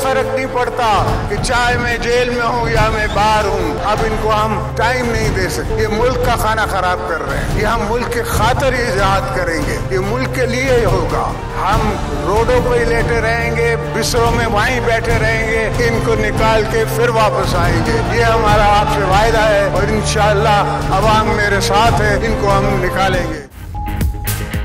फर्क नहीं पड़ता कि चाहे मैं जेल में हूँ या मैं बाहर हूँ। अब इनको हम टाइम नहीं दे सकते। ये मुल्क का खाना खराब कर रहे हैं। ये हम मुल्क के खातिर ही जिहाद करेंगे। ये मुल्क के लिए ही होगा। हम रोडों पर ही लेटे रहेंगे, बिस्तरों में वहीं बैठे रहेंगे, इनको निकाल के फिर वापस आएंगे। ये हमारा आपसे वायदा है और इंशाअल्लाह अवाम मेरे साथ है, इनको हम निकालेंगे।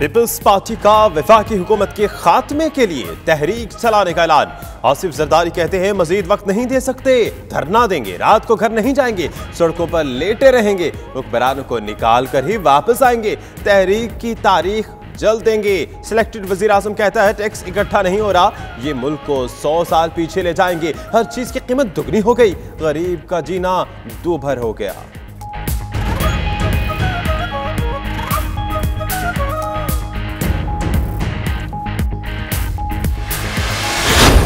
पीपल्स पार्टी का वफाकी हुकूमत के खात्मे के लिए तहरीक चलाने का ऐलान। आसिफ जरदारी कहते हैं मजीद वक्त नहीं दे सकते, धरना देंगे, रात को घर नहीं जाएंगे, सड़कों पर लेटे रहेंगे, हुक्मरानों को निकाल कर ही वापस आएंगे, तहरीक की तारीख जल्द देंगे। सिलेक्टेड वजीर आजम कहता है टैक्स इकट्ठा नहीं हो रहा, ये मुल्क को 100 साल पीछे ले जाएंगे, हर चीज की कीमत दुगनी हो गई, गरीब का जीना दूभर हो गया।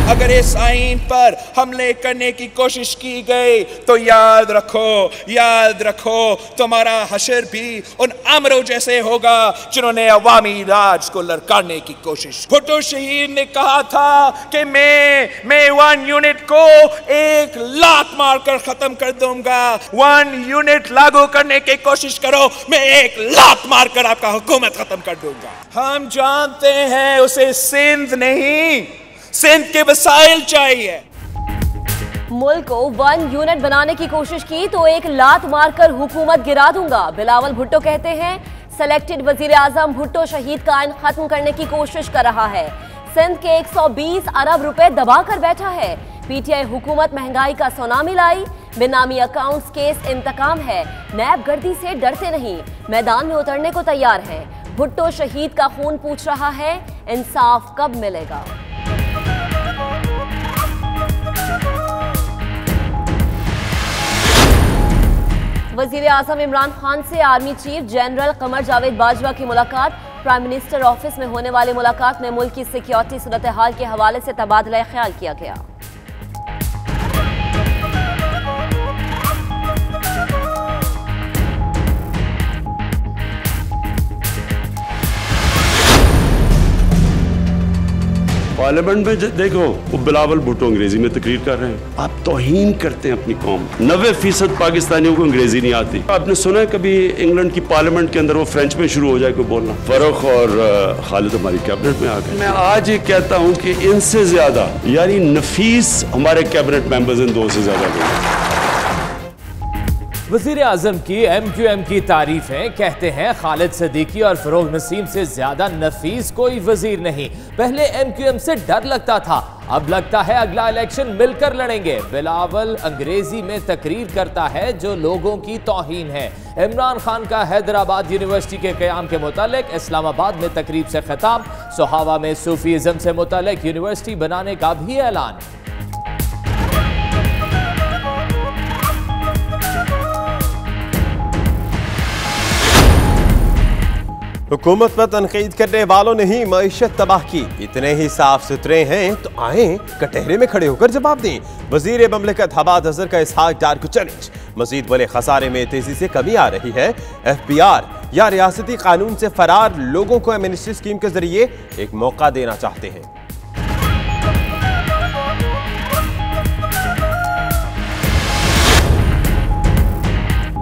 अगर इस आईन पर हमले करने की कोशिश की गई तो याद रखो तुम्हारा हशर भी उन अमरों जैसे होगा जिन्होंने अवामी राज को लड़काने की कोशिश। भुट्टो शहीद ने कहा था कि मैं 1 यूनिट को 1 लात मारकर खत्म कर दूंगा। 1 यूनिट लागू करने की कोशिश करो, मैं 1 लात मारकर आपका हुकूमत खत्म कर दूंगा। हम जानते हैं उसे सिंध नहीं, सिंध के वसाइल चाहिए। मुल्क को 1 यूनिट बनाने की कोशिश की तो 1 लात मारकर हुकूमत गिरा दूंगा। बिलावल भुट्टो कहते हैं सेलेक्टेड वजीर आजम भुट्टो शहीद का आइन खत्म करने की कोशिश कर रहा है। सिंध के 120 अरब रुपए दबा कर बैठा है। पीटीआई हुकूमत महंगाई का सुनामी लाई, बेनामी अकाउंट्स केस इंतकाम है, नैब गर्दी से डरते नहीं, मैदान में उतरने को तैयार है। भुट्टो शहीद का खून पूछ रहा है, इंसाफ कब मिलेगा? वजीर आजम इमरान खान से army chief general Qamar Javed Bajwa की मुलाकात। प्राइम मिनिस्टर ऑफिस में होने वाली मुलाकात में मुल्क की सिक्योरिटी सूरत हाल के हवाले से तबादला ख्याल किया गया। पार्लियामेंट में देखो वो बिलावल भुट्टो अंग्रेजी में तकरीर कर रहे हैं। आप तौहीन करते हैं अपनी कौम। 90% पाकिस्तानियों को अंग्रेजी नहीं आती। आपने सुना है कभी इंग्लैंड की पार्लियामेंट के अंदर वो फ्रेंच में शुरू हो जाए कोई बोलना? फरूख और खालिद हमारी कैबिनेट में आ गए। मैं आज ये कहता हूँ कि इनसे ज्यादा यानी नफीस हमारे कैबिनेट मेंबर्स इन 2 से ज्यादा लोग। वजीर आजम की MQM की तारीफें, कहते हैं खालिद सिद्दीकी और फरोग नसीम से ज्यादा नफीस कोई वजीर नहीं। पहले MQM से डर लगता था, अब लगता है अगला इलेक्शन मिलकर लड़ेंगे। बिलावल अंग्रेजी में तकरीर करता है जो लोगों की तौहीन है। इमरान खान का हैदराबाद यूनिवर्सिटी के क़याम के मुतालिक इस्लामाबाद में तकरीब से खिताब। सोहावा में सूफीज़म से मुतालिक यूनिवर्सिटी बनाने का भी ऐलान। हुकूमत पर तनकीद करने वालों ने ही मईशत तबाह की। इतने ही साफ सुथरे हैं तो आए कटहरे में खड़े होकर जवाब दें। वजीर ममलिकत हबाद अजहर का इसहाक डार को चैलेंज। मजीद बड़े खसारे में तेजी से कमी आ रही है। FBR या रियासती कानून से फरार लोगों को एमनेस्टी स्कीम के जरिए एक मौका देना चाहते हैं।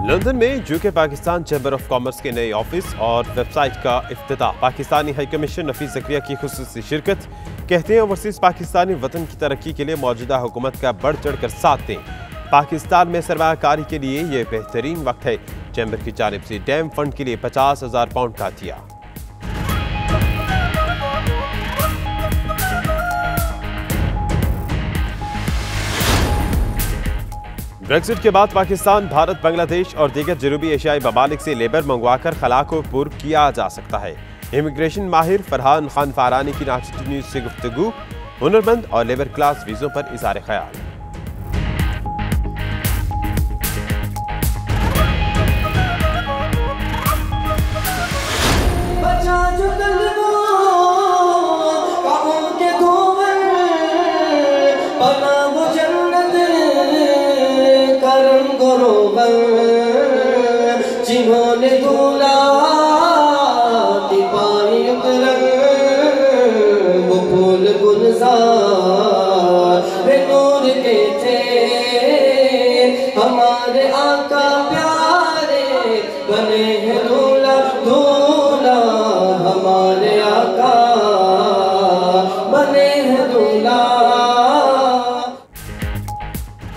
लंदन में UK Pakistan chamber of commerce के नए ऑफिस और वेबसाइट का इफ्तिताह। पाकिस्तानी हाई कमीशन नफीस ज़किया की खुसूसी शिरकत। कहते हैं ओवरसीज पाकिस्तानी वतन की तरक्की के लिए मौजूदा हुकूमत का बढ़ चढ़ कर साथ दें। पाकिस्तान में सरमायाकारी के लिए यह बेहतरीन वक्त है। चैम्बर की जानिब से डैम फंड के लिए 50,000 पाउंड का दिया। ब्रेक्सिट के बाद पाकिस्तान, भारत, बांग्लादेश और दीगर जनूबी एशियाई ममालिक से लेबर मंगवाकर खला को पूर्व किया जा सकता है। इमिग्रेशन माहिर फरहान खान फारानी की नाचती न्यूज से गुफ्तगू। हुनरमंद और लेबर क्लास वीजों पर इज़हार ख्याल। जिन्होंने दूला वो फूल गुलजार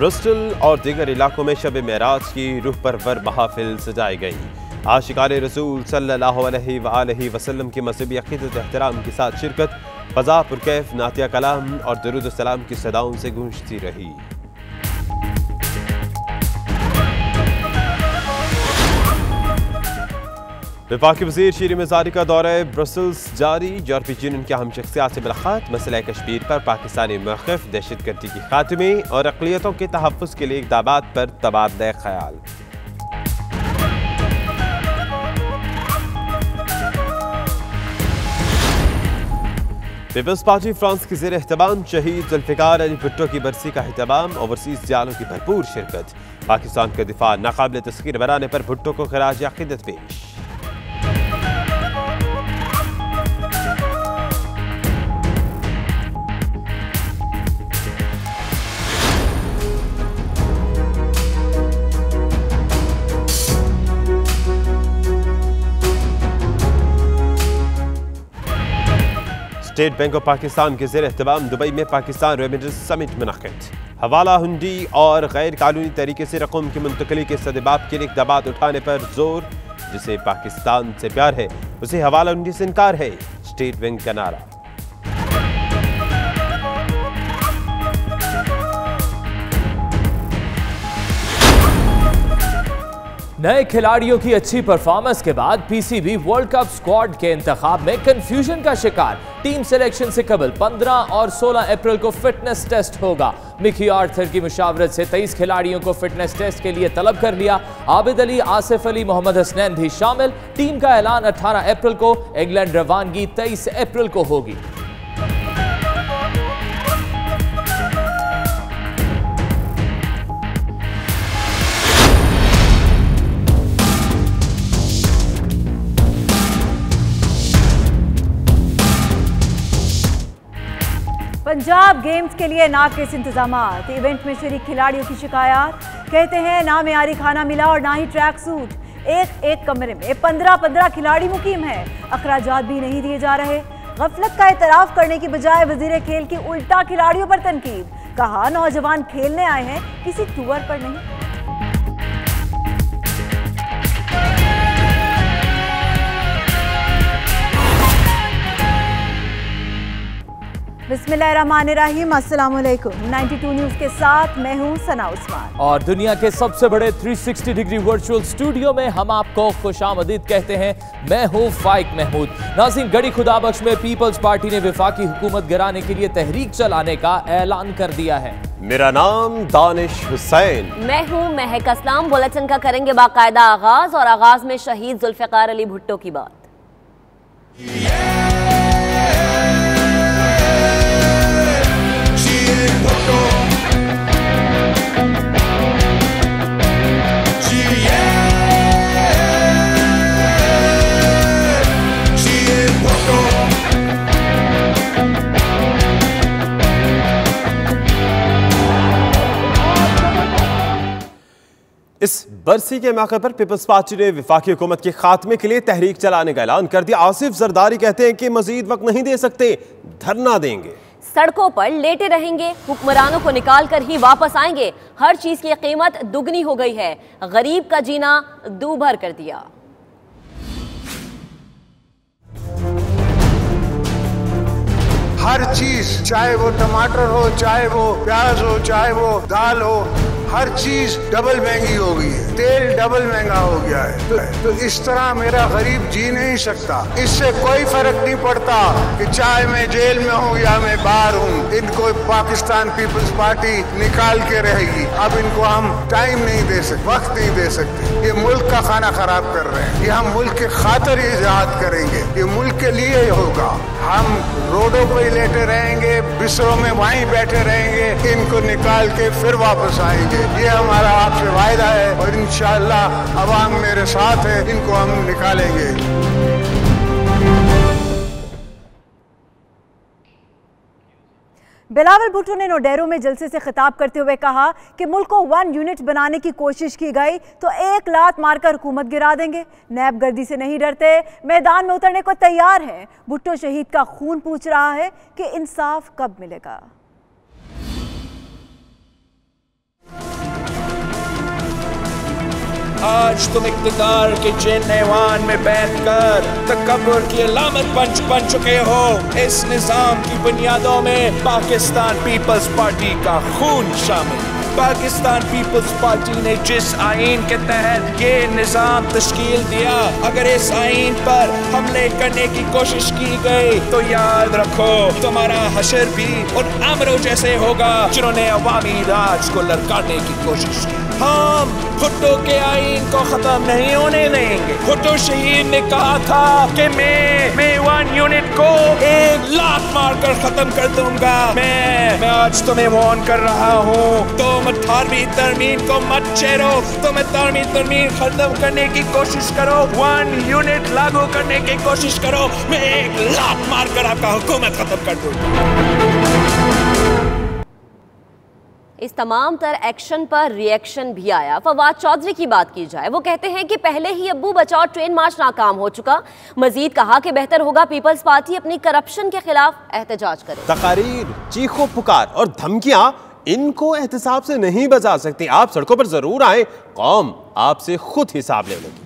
ब्रिस्टल और दीगर इलाकों में शब मेराज की रूह परवर महफिल सजाई गई। आशिकाने रसूल सल्लल्लाहु अलैहि वसल्लम की मज़हबी अक़ीदत एहतराम के साथ शिरकत फ़ज़ा पुरकैफ नातिया कलाम और दुरूद सलाम की सदाओं से गूंजती रही। वफाकी वज़ीर शीरी मिज़ारी का दौरा ब्रसल्स जारी। यूरोपीय यूनियन के अहम शख्सियात से मुलाकात, मसला कश्मीर पर पाकिस्तानी मौक़िफ़, दहशतगर्दी के खात्मे और अक़लियतों के तहफ़्फ़ुज़ के लिए इक़दामात पर तबादला ख़याल। पीपल्स पार्टी फ्रांस की ज़ेर एहतमाम शहीद ज़ुल्फ़िकार अली भुट्टो की बरसी का एहतमाम, ओवरसीज़ जालों की भरपूर शिरकत। पाकिस्तान का दिफा नाकाबिल तस्ख़ीर बनाने पर भुट्टो को ख़राज अक़ीदत पेश। स्टेट बैंक ऑफ पाकिस्तान के ज़ेर एहतमाम दुबई में पाकिस्तान रेमिटेंस समिट मुनक़िद। हवाला हुंडी और गैर कानूनी तरीके से रकम की मुंतकली के सद्देबाब के लिए इक़दामात उठाने पर जोर। जिसे पाकिस्तान से प्यार है उसे हवाला हुंडी से इनकार है, स्टेट बैंक का नारा। नए खिलाड़ियों की अच्छी परफॉर्मेंस के बाद पीसीबी वर्ल्ड कप स्क्वाड के इंतखाब में कंफ्यूजन का शिकार। टीम सिलेक्शन से कबल 15 और 16 अप्रैल को फिटनेस टेस्ट होगा। मिकी आर्थर की मुशावरत से 23 खिलाड़ियों को फिटनेस टेस्ट के लिए तलब कर लिया। आबिद अली, आसिफ अली, मोहम्मद हसनैन भी शामिल। टीम का ऐलान 18 अप्रैल को, इंग्लैंड रवानगी 23 अप्रैल को होगी। पंजाब गेम्स के लिए नाक़िस इंतजामात। इवेंट में शरीक खिलाड़ियों की शिकायत, कहते हैं ना मेयारी खाना मिला और ना ही ट्रैक सूट। एक कमरे में 15 खिलाड़ी मुकीम है, अखराजात भी नहीं दिए जा रहे। गफलत का एतराफ़ करने की बजाय वज़ीर खेल की उल्टा खिलाड़ियों पर तनकीद। कहा नौजवान खेलने आए हैं, किसी टूर पर नहीं। बिस्मिल्लाहिर्रहमानिर्रहीम, अस्सलाम वालेकुम। 92 न्यूज़ के साथ मैं हूं सना उस्मान और दुनिया के सबसे बड़े 360 डिग्री वर्चुअल स्टूडियो में हम आपको खुशामदीद कहते हैं। मैं हूं फाइक महमूद। नाज़रीन, गड़ी खुदाबख्श में पीपल्स पार्टी ने वफाकी हुकूमत गिराने के लिए तहरीक चलाने का ऐलान कर दिया है। मेरा नाम दानिश हुसैन। मैं हूं महक असलाम। बुलेटिन का करेंगे बाकायदा आगाज और आगाज में शहीद जुल्फ़िकार अली भुट्टो की बात। इस बरसी के मौके पर पीपल्स पार्टी ने वफाकी हुकूमत के खात्मे के लिए तहरीक चलाने का ऐलान कर दिया। आसिफ जरदारी कहते हैं कि मजीद वक्त नहीं दे सकते, धरना देंगे, सड़कों पर लेटे रहेंगे, हुक्मरानों को निकाल कर ही वापस आएंगे। हर चीज की कीमत दुगनी हो गई है, गरीब का जीना दूभर कर दिया। हर चीज, चाहे वो टमाटर हो, चाहे वो प्याज हो, चाहे वो दाल हो, हर चीज डबल महंगी हो गई है। तेल डबल महंगा हो गया है। तो इस तरह मेरा गरीब जी नहीं सकता। इससे कोई फर्क नहीं पड़ता कि चाहे मैं जेल में हूँ या मैं बाहर हूँ, इनको पाकिस्तान पीपल्स पार्टी निकाल के रहेगी। अब इनको हम टाइम नहीं दे सकते, वक्त नहीं दे सकते। ये मुल्क का खाना खराब कर रहे हैं। ये हम मुल्क के खातिर ही जिहाद करेंगे, ये मुल्क के लिए ही होगा। हम रोडों पर ही लेटे रहेंगे, बिस्तरों में वहीं बैठे रहेंगे, इनको निकाल के फिर वापस आएंगे। ये हमारा आपसे वायदा है और इंशाअल्लाह अवाम मेरे साथ है, इनको हम निकालेंगे। बिलावल भुट्टो ने नोडेरो में जलसे से खिताब करते हुए कहा कि मुल्क को 1 यूनिट बनाने की कोशिश की गई तो 1 लात मारकर हुकूमत गिरा देंगे। नैब गर्दी से नहीं डरते, मैदान में उतरने को तैयार हैं। भुट्टो शहीद का खून पूछ रहा है कि इंसाफ कब मिलेगा। आज तुम इक़्तिदार के चैन ऐवान में बैठकर तकब्बुर की अलामत बन चुके हो। इस निज़ाम की बुनियादों में पाकिस्तान पीपल्स पार्टी का खून शामिल। पाकिस्तान पीपल्स पार्टी ने जिस आईन के तहत ये निज़ाम तश्कील दिया, अगर इस आईन पर हमले करने की कोशिश की गई तो याद रखो तुम्हारा हशर भी उन आमरों जैसे होगा जिन्होंने अवामी राज को लड़काने की कोशिश की। हम भुट्टो के आईन को खत्म नहीं होने देंगे। भुट्टो शहीद ने कहा था कि मैं 1 यूनिट को एक लात मारकर खत्म कर दूंगा। मैं आज तुम्हें वार्न कर रहा हूँ, तुम 18वीं तरमीम को मत छेड़ो। तुम 18वीं तरमीम खत्म करने की कोशिश करो, 1 यूनिट लागू करने की कोशिश करो, मैं एक लात मारकर आपका हुकूमत खत्म कर दूंगा। इस तमाम तर एक्शन पर रिएक्शन भी आया। फवाद चौधरी की बात की जाए, वो कहते हैं कि पहले ही अब्बू बचाओ ट्रेन मार्च नाकाम हो चुका। मजीद कहा कि बेहतर होगा पीपल्स पार्टी अपनी करप्शन के खिलाफ एहतजाज करे। तकारीर, चीखो पुकार और धमकियां इनको एहतसाब से नहीं बचा सकती। आप सड़कों पर जरूर आए, कौम आपसे खुद हिसाब ले लेगी।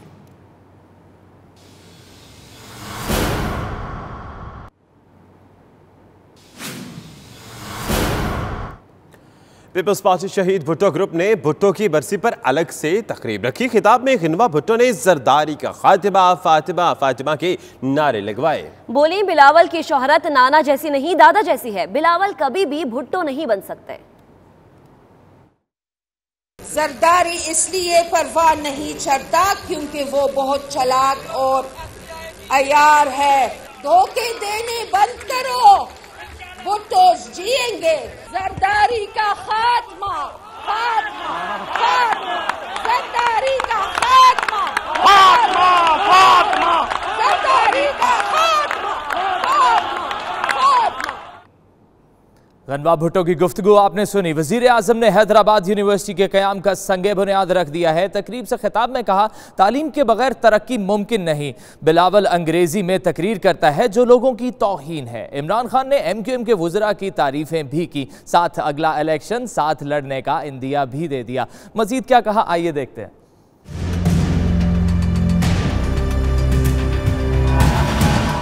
पीपल्स पार्टी शहीद भुट्टो ग्रुप ने भुट्टो की बरसी पर अलग से तकरीब रखी। खिताब में गिनवा भुट्टो ने जरदारी का खातिमा फातिमा फातिमा के नारे लगवाए। बोली बिलावल की शोहरत नाना जैसी नहीं दादा जैसी है, बिलावल कभी भी भुट्टो नहीं बन सकते। जरदारी इसलिए परवाह नहीं चढ़ता क्योंकि वो बहुत चालाक और अयार है। धोखे देने बंद करो, भुट्टो जिएंगे। जरदारी का खात्मा, खात्मा, खात्मा, जरदारी का खात्मा, खात्मा, खात्मा, जरदारी का खात्मा, खात्मा, खात्मा। गनवा भुट्टो की गुफ्तगू आपने सुनी। वजीर आजम ने हैदराबाद यूनिवर्सिटी के क़याम का संगे बुनियाद रख दिया है। तकरीब से खिताब में कहा, तालीम के बगैर तरक्की मुमकिन नहीं। बिलावल अंग्रेजी में तकरीर करता है जो लोगों की तौहीन है। इमरान खान ने MQM के वज़रा की तारीफें भी की, साथ अगला इलेक्शन साथ लड़ने का इंदिया भी दे दिया। मजीद क्या कहा, आइए देखते हैं।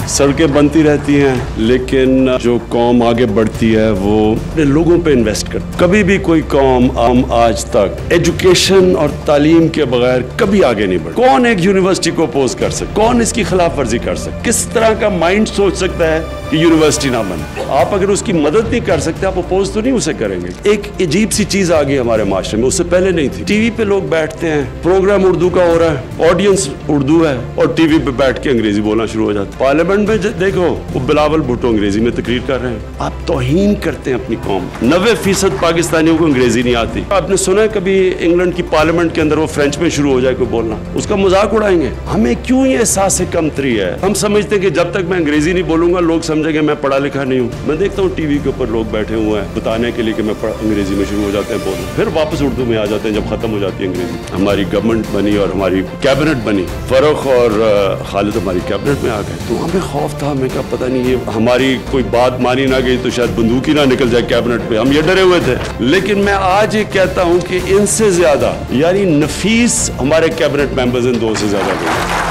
सड़कें बनती रहती हैं, लेकिन जो कौम आगे बढ़ती है वो अपने लोगों पे इन्वेस्ट करती है। कभी भी कोई कौम आज तक एजुकेशन और तालीम के बगैर कभी आगे नहीं बढ़ी। कौन एक यूनिवर्सिटी को अपोज कर सकता, कौन इसकी खिलाफ वर्जी कर सकता, किस तरह का माइंड सोच सकता है कि यूनिवर्सिटी ना बने। आप अगर उसकी मदद नहीं कर सकते, आप अपोज तो नहीं उसे करेंगे। एक अजीब सी चीज आ गई हमारे माशरे में, उससे पहले नहीं थी। टीवी पे लोग बैठते हैं, प्रोग्राम उर्दू का हो रहा है, ऑडियंस उर्दू है, और टीवी पे बैठ के अंग्रेजी बोलना शुरू हो जाता है। पार्लियामेंट में देखो, वो बिलावल भुट्टो अंग्रेजी में तकरीर कर रहे हैं। आप तौहीन करते हैं अपनी कौम। 90% पाकिस्तानियों को अंग्रेजी नहीं आती। आपने सुना है कभी इंग्लैंड की पार्लियामेंट के अंदर वो फ्रेंच में शुरू हो जाए कोई बोलना, उसका मजाक उड़ाएंगे। हमें क्यों ये एहसास कमतरी है? हम समझते हैं कि जब तक मैं अंग्रेजी नहीं बोलूंगा लोग समझेंगे मैं पढ़ा लिखा नहीं हूँ। मैं देखता हूँ टीवी के ऊपर लोग बैठे हुए हैं बताने के लिए कि मैं अंग्रेजी में शुरू हो जाते हैं बोलना, फिर वापस उर्दू में आ जाते हैं जब खत्म हो जाती है अंग्रेजी। हमारी गवर्नमेंट बनी और हमारी कैबिनेट बनी, फरूख और खालिद हमारी कैबिनेट में आ गए, तो हमें खौफ था। हमें कहा पता नहीं ये हमारी कोई बात मानी ना गई तो शायद बंदूक ही ना निकल जाए कैबिनेट पे, हम ये डरे हुए थे। लेकिन मैं आज ये कहता हूं कि इनसे ज्यादा यानी नफीस हमारे कैबिनेट मेंबर्स इन दो से ज्यादा लोग।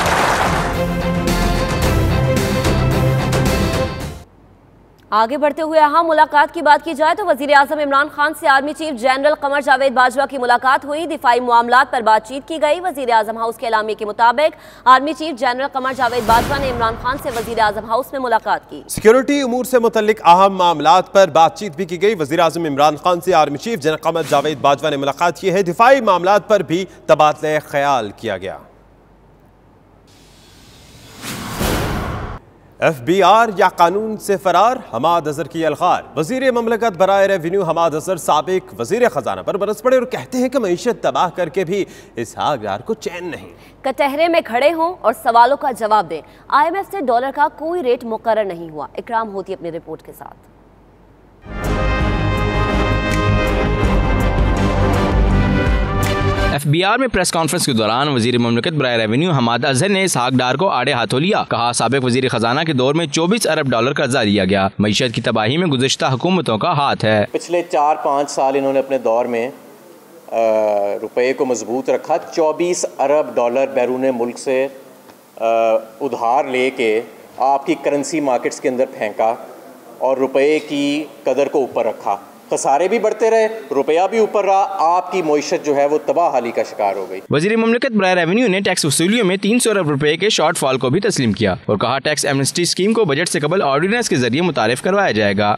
आगे बढ़ते हुए अहम मुलाकात की बात की जाए तो वजीर आजम इमरान खान से army chief general Qamar Javed Bajwa की मुलाकात हुई। दिफाई मामलात पर बातचीत की गई। वजीर आजम हाउस के एलामिये के मुताबिक army chief general Qamar Javed Bajwa ने इमरान खान से वजीर आजम हाउस में मुलाकात की। सिक्योरिटी उमूर से मुतल्लिक अहम मामलात पर बातचीत भी की गई। वजीर आजम इमरान खान से army chief general Qamar Javed Bajwa ने मुलाकात की है। दिफाई मामलात पर भी तबादला ख्याल किया गया। FBI या कानून से फरार, हमाद अजहर की अलगार। वजीर ममलकत बराए रेवेन्यू हमाद अजहर साबिक वजीर खजाना पर बरस पड़े और कहते हैं कि मईशत तबाह करके भी इसहाक डार को चैन नहीं। कटहरे में खड़े हों और सवालों का जवाब दें। IMF से डॉलर का कोई रेट मुकर्रर नहीं हुआ। इकराम होती अपनी रिपोर्ट के साथ। FBR में प्रेस कॉन्फ्रेंस के दौरान वजीर ममलकत बराए रेवेन्यू हमाद अजहर ने इसहाक डार को आड़े हाथों लिया। कहा, साबिक वजीर खजाना के दौर में 24 अरब डॉलर कर्जा लिया गया। मईशत की तबाही में गुज़श्ता हुकूमतों का हाथ है। पिछले 4-5 साल इन्होंने अपने दौर में रुपये को मजबूत रखा, 24 अरब डॉलर बैरून मुल्क से उधार लेके आपकी करेंसी मार्केट्स के अंदर फेंका और रुपये की कदर को ऊपर रखा। खसारे भी बढ़ते रहे, रुपया भी ऊपर रहा, आपकी मईशत जो है वो तबाहाली का शिकार हो गई। वज़ीर मुमलिकत बराए रेवेन्यू ने टैक्स वसूलियों में 300 अरब रुपए के शॉर्टफॉल को भी तस्लीम किया और कहा टैक्स एमनेस्टी स्कीम को बजट से कबल ऑर्डिनेंस के जरिए मुतारिफ करवाया जाएगा।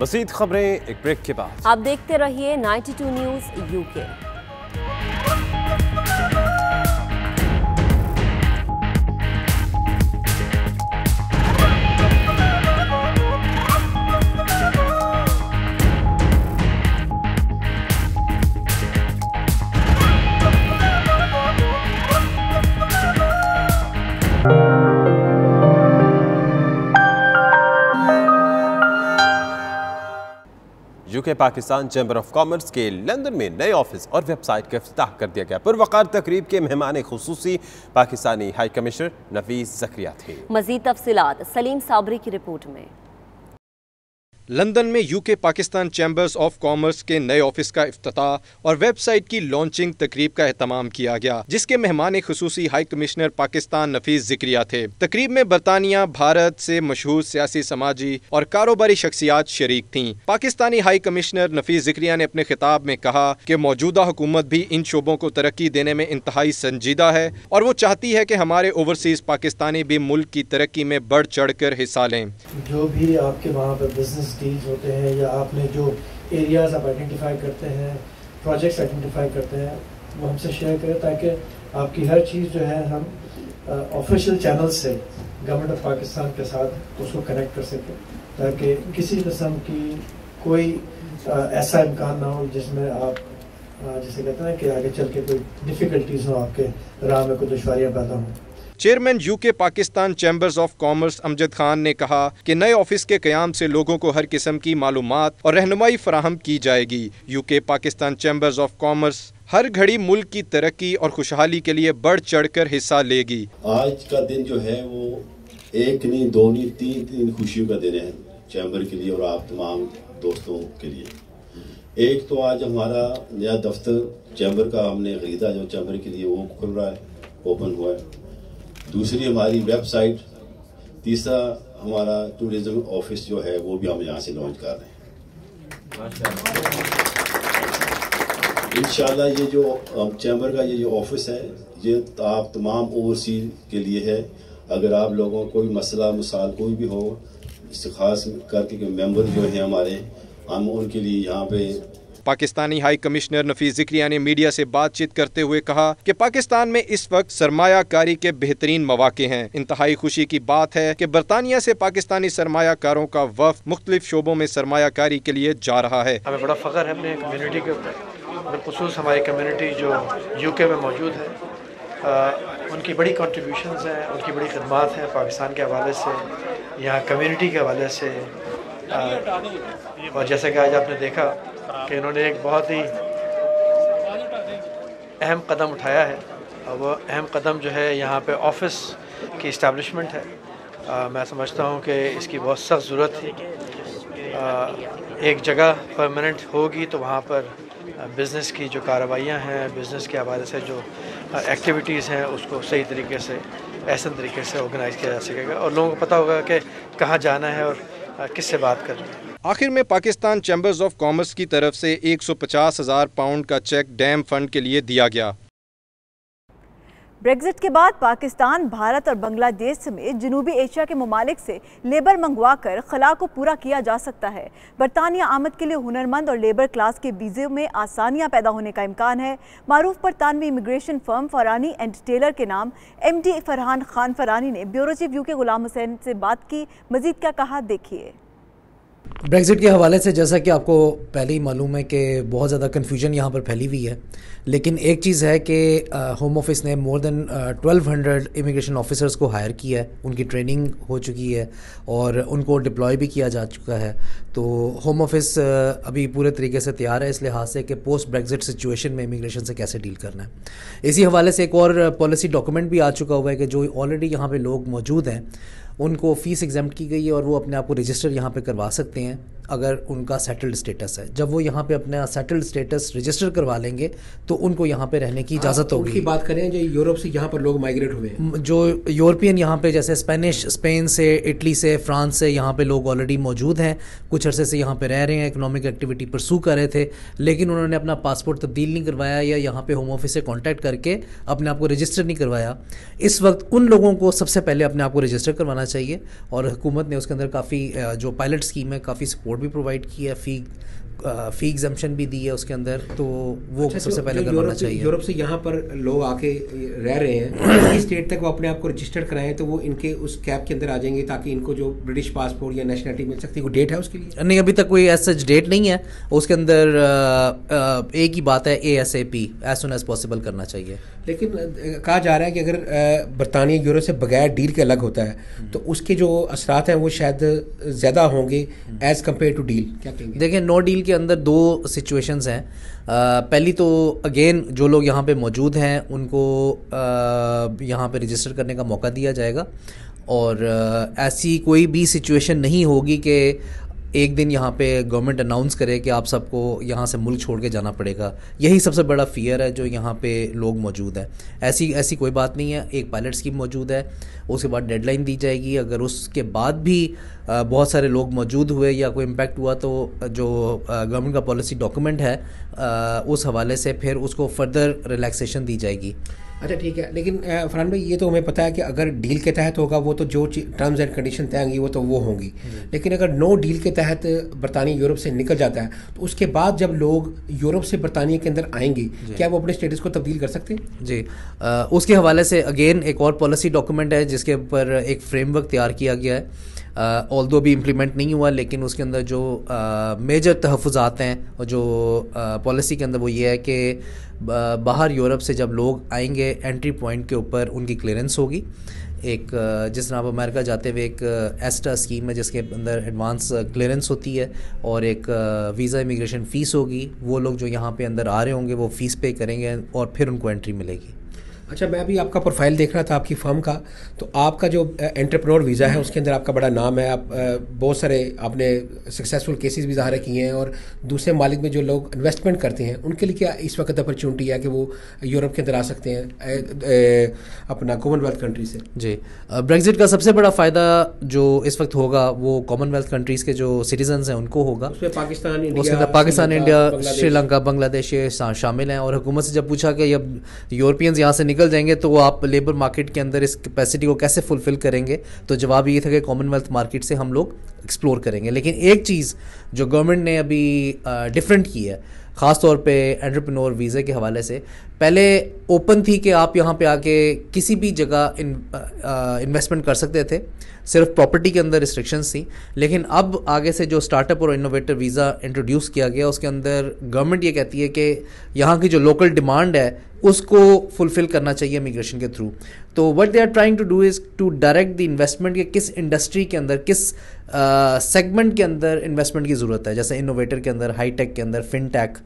मज़ीद खबरें एक ब्रेक के बाद। आप देखते रहिए 92 news UK. UK Pakistan chamber of commerce के लंदन में नए ऑफिस और वेबसाइट का इफ्तिताह कर दिया गया। पुरवकार तकरीब के मेहमान खुसूसी पाकिस्तानी हाई कमिश्नर नफीस ज़करिया थे। मजीद तफसीलात सलीम साबरी की रिपोर्ट में। लंदन में UK Pakistan chambers of commerce के नए ऑफिस का इफ्तिताह और वेबसाइट की लॉन्चिंग तकरीब का एहतमाम किया गया, जिसके मेहमान खुसूसी हाई कमिश्नर पाकिस्तान नफीस ज़करिया थे। तकरीब में बरतानिया, भारत से मशहूर सियासी, समाजी और कारोबारी शख्सियात शरीक थीं। पाकिस्तानी हाई कमिश्नर नफीस ज़करिया ने अपने खिताब में कहा कि मौजूदा हुकूमत भी इन शोबों को तरक्की देने में इंतहाई संजीदा है और वो चाहती है कि हमारे ओवरसीज पाकिस्तानी भी मुल्क की तरक्की में बढ़ चढ़ कर हिस्सा लें। जो भी आपके वहाँ पर बिजनेस डील्स होते हैं या आपने जो एरियाज आप आइडेंटिफाई करते हैं, प्रोजेक्ट्स आइडेंटिफाई करते हैं, वो हमसे शेयर करें ताकि आपकी हर चीज़ जो है हम ऑफिशियल चैनल से गवर्नमेंट ऑफ पाकिस्तान के साथ उसको कनेक्ट कर सकें, ताकि किसी किस्म की कोई ऐसा इम्कान ना हो जिसमें आप जिसे कहते हैं कि आगे चल के कोई डिफ़िकल्टीज हो, आपके राह में कोई दुश्वारियाँ पैदा हों। Chairman UK Pakistan chambers of commerce Amjad Khan ने कहा कि नए ऑफिस के क़याम से लोगों को हर किस्म की मालूमात और रहनुमाई फराहम की जाएगी। UK Pakistan chambers of commerce हर घड़ी मुल्क की तरक्की और खुशहाली के लिए बढ़ चढ़ कर हिस्सा लेगी। आज का दिन जो है वो एक नहीं, दो नहीं, तीन खुशियों का दिन है चैम्बर के लिए और आप तमाम दोस्तों के लिए। एक तो आज हमारा नया दफ्तर चैम्बर का हमने खरीदा, जो चैम्बर के लिए वो खुल रहा है, ओपन हुआ है। दूसरी हमारी वेबसाइट, तीसरा हमारा टूरिज्म ऑफिस जो है वो भी हम यहाँ से लॉन्च कर रहे हैं। इंशाल्लाह ये जो चैम्बर का ये जो ऑफिस है ये आप तमाम ओवरसीज के लिए है। अगर आप लोगों को कोई मसला मसाल कोई भी हो, खास करके मेंबर जो हैं हमारे, हम उनके लिए यहाँ पे। पाकिस्तानी हाई कमिश्नर नफीस ज़करिया ने मीडिया से बातचीत करते हुए कहा कि पाकिस्तान में इस वक्त सरमायाकारी के बेहतरीन मौके हैं। इंतहाई खुशी की बात है कि बरतानिया से पाकिस्तानी सरमायाकारों का वफ़द मुख्तलिफ शोबों में सरमायाकारी के लिए जा रहा है। हमें बड़ा फ़ख्र है अपने कम्युनिटी के ऊपर, बिलखुसूस हमारी कम्युनिटी जो यूके में मौजूद है। उनकी बड़ी कंट्रीब्यूशंस हैं, उनकी बड़ी खदमात हैं पाकिस्तान के हवाले से, यहाँ कम्युनिटी के हवाले से। और जैसे कि आज आपने देखा कि इन्होंने एक बहुत ही अहम कदम उठाया है, और वो अहम कदम जो है यहाँ पे ऑफिस की इस्टेब्लिशमेंट है। मैं समझता हूँ कि इसकी बहुत सख्त ज़रूरत थी। एक जगह परमानेंट होगी तो वहाँ पर बिज़नेस की जो कार्रवाइयाँ हैं, बिज़नेस के हवाले से जो एक्टिविटीज़ हैं, उसको सही तरीके से, ऐसे तरीके से ऑर्गेनाइज़ किया जा सकेगा और लोगों को पता होगा कि कहाँ जाना है और किससे बात करनी है। आखिर में पाकिस्तान चैम्बर्स ऑफ कॉमर्स की तरफ से 150,000 पाउंड का चेक डैम फंड के लिए दिया गया। ब्रेग्जिट के बाद पाकिस्तान, भारत और बांग्लादेश समेत जनूबी एशिया के ममालिक से लेबर मंगवाकर खला को पूरा किया जा सकता है। बरतानिया आमद के लिए हुनरमंद और लेबर क्लास के वीज़े में आसानियां पैदा होने का इम्कान है। मारूफ बरतानवी immigration firm Farhani and Taylor के नाम MD फरहान खान फरहानी ने bureau chief UK Ghulam Hussain से बात की। मजीद क्या कहा, देखिए। ब्रेग्जिट के हवाले से जैसा कि आपको पहले ही मालूम है कि बहुत ज़्यादा कन्फ्यूजन यहाँ पर फैली हुई है, लेकिन एक चीज़ है कि होम ऑफिस ने मोर देन 1200 इमिग्रेशन ऑफिसर्स को हायर किया है, उनकी ट्रेनिंग हो चुकी है और उनको डिप्लॉय भी किया जा चुका है। तो होम ऑफिस अभी पूरे तरीके से तैयार है इस लिहाज से कि पोस्ट ब्रेग्जिट सिचुएशन में इमिग्रेशन से कैसे डील करना है। इसी हवाले से एक और पॉलिसी डॉक्यूमेंट भी आ चुका हुआ है कि जो ऑलरेडी यहाँ पर लोग मौजूद हैं उनको फ़ीस एग्जाम्प्ट की गई है और वो अपने आप को रजिस्टर यहाँ पे करवा सकते हैं। अगर उनका सेटल्ड स्टेटस है। जब वो यहाँ पे अपना सेटल्ड स्टेटस रजिस्टर करवा लेंगे तो उनको यहाँ पे रहने की इजाज़त होगी। उनकी बात करें जो यूरोप से यहाँ पर लोग माइग्रेट हुए हैं, जो यूरोपियन यहाँ पे जैसे स्पेन से, इटली से, फ्रांस से यहाँ पे लोग ऑलरेडी मौजूद हैं, कुछ अरसे से यहाँ पे रह रहे हैं, इकोनॉमिक एक्टिविटी परसू कर रहे थे, लेकिन उन्होंने अपना पासपोर्ट तब्दील नहीं करवाया या यहाँ पे होम ऑफिस से कॉन्टैक्ट करके अपने आप को रजिस्टर नहीं करवाया। इस वक्त उन लोगों को सबसे पहले अपने आप को रजिस्टर करवाना चाहिए और हुकूमत ने उसके अंदर काफ़ी जो पायलट स्कीम है काफ़ी सपोर्ट भी प्रोवाइड की है, फी एग्जम्पशन भी दी है उसके अंदर, तो वो सबसे पहले करवाना चाहिए। यूरोप से यहाँ पर लोग आके रह रहे हैं, इस डेट तक वो अपने आप को रजिस्टर कराएं तो वो इनके उस कैप के अंदर आ जाएंगे ताकि इनको जो ब्रिटिश पासपोर्ट या नेशनलिटी मिल सकती है। कोई डेट है उसके लिए? नहीं, अभी तक कोई एज सच डेट नहीं है। उसके अंदर एक ही बात है, ASAP, as soon as possible करना चाहिए। लेकिन कहा जा रहा है कि अगर बरतानिया यूरोप से बगैर डील के अलग होता है तो उसके जो असरात हैं वो शायद ज़्यादा होंगे एज कम्पेयर टू डील। क्या कहेंगे? देखिए, नो डील के अंदर दो सिचुएशंस हैं। पहली तो अगेन जो लोग यहाँ पे मौजूद हैं उनको यहाँ पे रजिस्टर करने का मौका दिया जाएगा और ऐसी कोई भी सिचुएशन नहीं होगी कि एक दिन यहाँ पे गवर्नमेंट अनाउंस करे कि आप सबको यहाँ से मुल्क छोड़ के जाना पड़ेगा। यही सबसे बड़ा फियर है जो यहाँ पे लोग मौजूद हैं। ऐसी कोई बात नहीं है। एक पायलट स्कीम मौजूद है, उसके बाद डेडलाइन दी जाएगी। अगर उसके बाद भी बहुत सारे लोग मौजूद हुए या कोई इम्पैक्ट हुआ तो जो गवर्नमेंट का पॉलिसी डॉक्यूमेंट है उस हवाले से फिर उसको फर्दर रिलैक्सेशन दी जाएगी। अच्छा, ठीक है। लेकिन फरहान भाई, ये तो हमें पता है कि अगर डील के तहत होगा वो तो जो टर्म्स एंड कंडीशन तय होंगी वो तो वो होंगी, लेकिन अगर नो डील के तहत बरतानिया यूरोप से निकल जाता है तो उसके बाद जब लोग यूरोप से बरतानिया के अंदर आएंगे क्या वो अपने स्टेटस को तब्दील कर सकते हैं? जी, उसके हवाले से अगेन एक और पॉलिसी डॉक्यूमेंट है जिसके ऊपर एक फ्रेमवर्क तैयार किया गया है। ऑल्दो भी इम्प्लीमेंट नहीं हुआ, लेकिन उसके अंदर जो मेजर तहफ़्फ़ुज़ात हैं और जो पॉलिसी के अंदर वो ये है कि बाहर यूरोप से जब लोग आएंगे एंट्री पॉइंट के ऊपर उनकी क्लियरेंस होगी। एक जिस तरह आप अमेरिका जाते हुए एक एस्टा स्कीम है जिसके अंदर एडवांस क्लियरेंस होती है और एक वीज़ा इमिग्रेशन फ़ीस होगी। वो लोग जो यहाँ पे अंदर आ रहे होंगे वो फ़ीस पे करेंगे और फिर उनको एंट्री मिलेगी। अच्छा, मैं भी आपका प्रोफाइल देख रहा था आपकी फर्म का, तो आपका जो एंटरप्रेन्योर वीज़ा है उसके अंदर आपका बड़ा नाम है। आप बहुत सारे आपने सक्सेसफुल केसेस भी ज़ाहिर किए हैं और दूसरे मालिक में जो लोग इन्वेस्टमेंट करते हैं उनके लिए क्या इस वक्त अपॉर्चुनिटी है कि वो यूरोप के अंदर आ सकते हैं अपना कॉमनवेल्थ कंट्री से? जी, ब्रेक्जिट का सबसे बड़ा फ़ायदा जो इस वक्त होगा वो कॉमनवेल्थ कंट्रीज़ के जो सिटीजन्स हैं उनको होगा। उसमें पाकिस्तान, इंडिया, श्रीलंका, बांग्लादेश ये शामिल हैं। और हुकूमत से जब पूछा कि अब यूरोपियंस यहाँ से निकल जाएंगे तो आप लेबर मार्केट के अंदर इस कैपेसिटी को कैसे फुलफिल करेंगे, तो जवाब ये था कि कॉमनवेल्थ मार्केट से हम लोग एक्सप्लोर करेंगे। लेकिन एक चीज़ जो गवर्नमेंट ने अभी डिफरेंट की है ख़ास तौर पे एंटरप्रेन्योर वीज़े के हवाले से, पहले ओपन थी कि आप यहाँ पे आके किसी भी जगह इन्वेस्टमेंट कर सकते थे, सिर्फ प्रॉपर्टी के अंदर रिस्ट्रिक्शंस थी। लेकिन अब आगे से जो स्टार्टअप और इनोवेटर वीज़ा इंट्रोड्यूस किया गया उसके अंदर गवर्नमेंट ये कहती है कि यहाँ की जो लोकल डिमांड है उसको फुलफ़िल करना चाहिए इमिग्रेशन के थ्रू। तो what they are trying to do is to direct the investment के किस इंडस्ट्री के अंदर, किस सेगमेंट के अंदर इन्वेस्टमेंट की ज़रूरत है। जैसे इनोवेटर के अंदर, हाई टेक के अंदर, फिनटेक,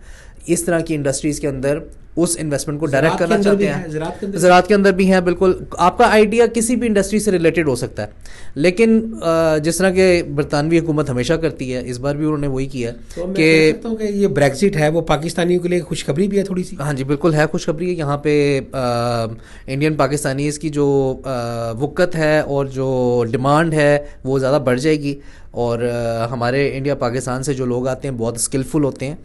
इस तरह की इंडस्ट्रीज़ के अंदर उस इन्वेस्टमेंट को डायरेक्ट करना चाहते हैं। ज़राअत के अंदर भी हैं, बिल्कुल। आपका आइडिया किसी भी इंडस्ट्री से रिलेटेड हो सकता है, लेकिन जिस तरह के बरतानवी हुकूमत हमेशा करती है, इस बार भी उन्होंने वही किया तो कि ये ब्रेक्जिट है वो पाकिस्तानियों के लिए खुशखबरी भी है थोड़ी सी। हाँ जी, बिल्कुल है खुशखबरी है। यहाँ पे इंडियन पाकिस्तानीज़ की जो वक़्त है और जो डिमांड है वो ज़्यादा बढ़ जाएगी और हमारे इंडिया पाकिस्तान से जो लोग आते हैं बहुत स्किलफुल होते हैं,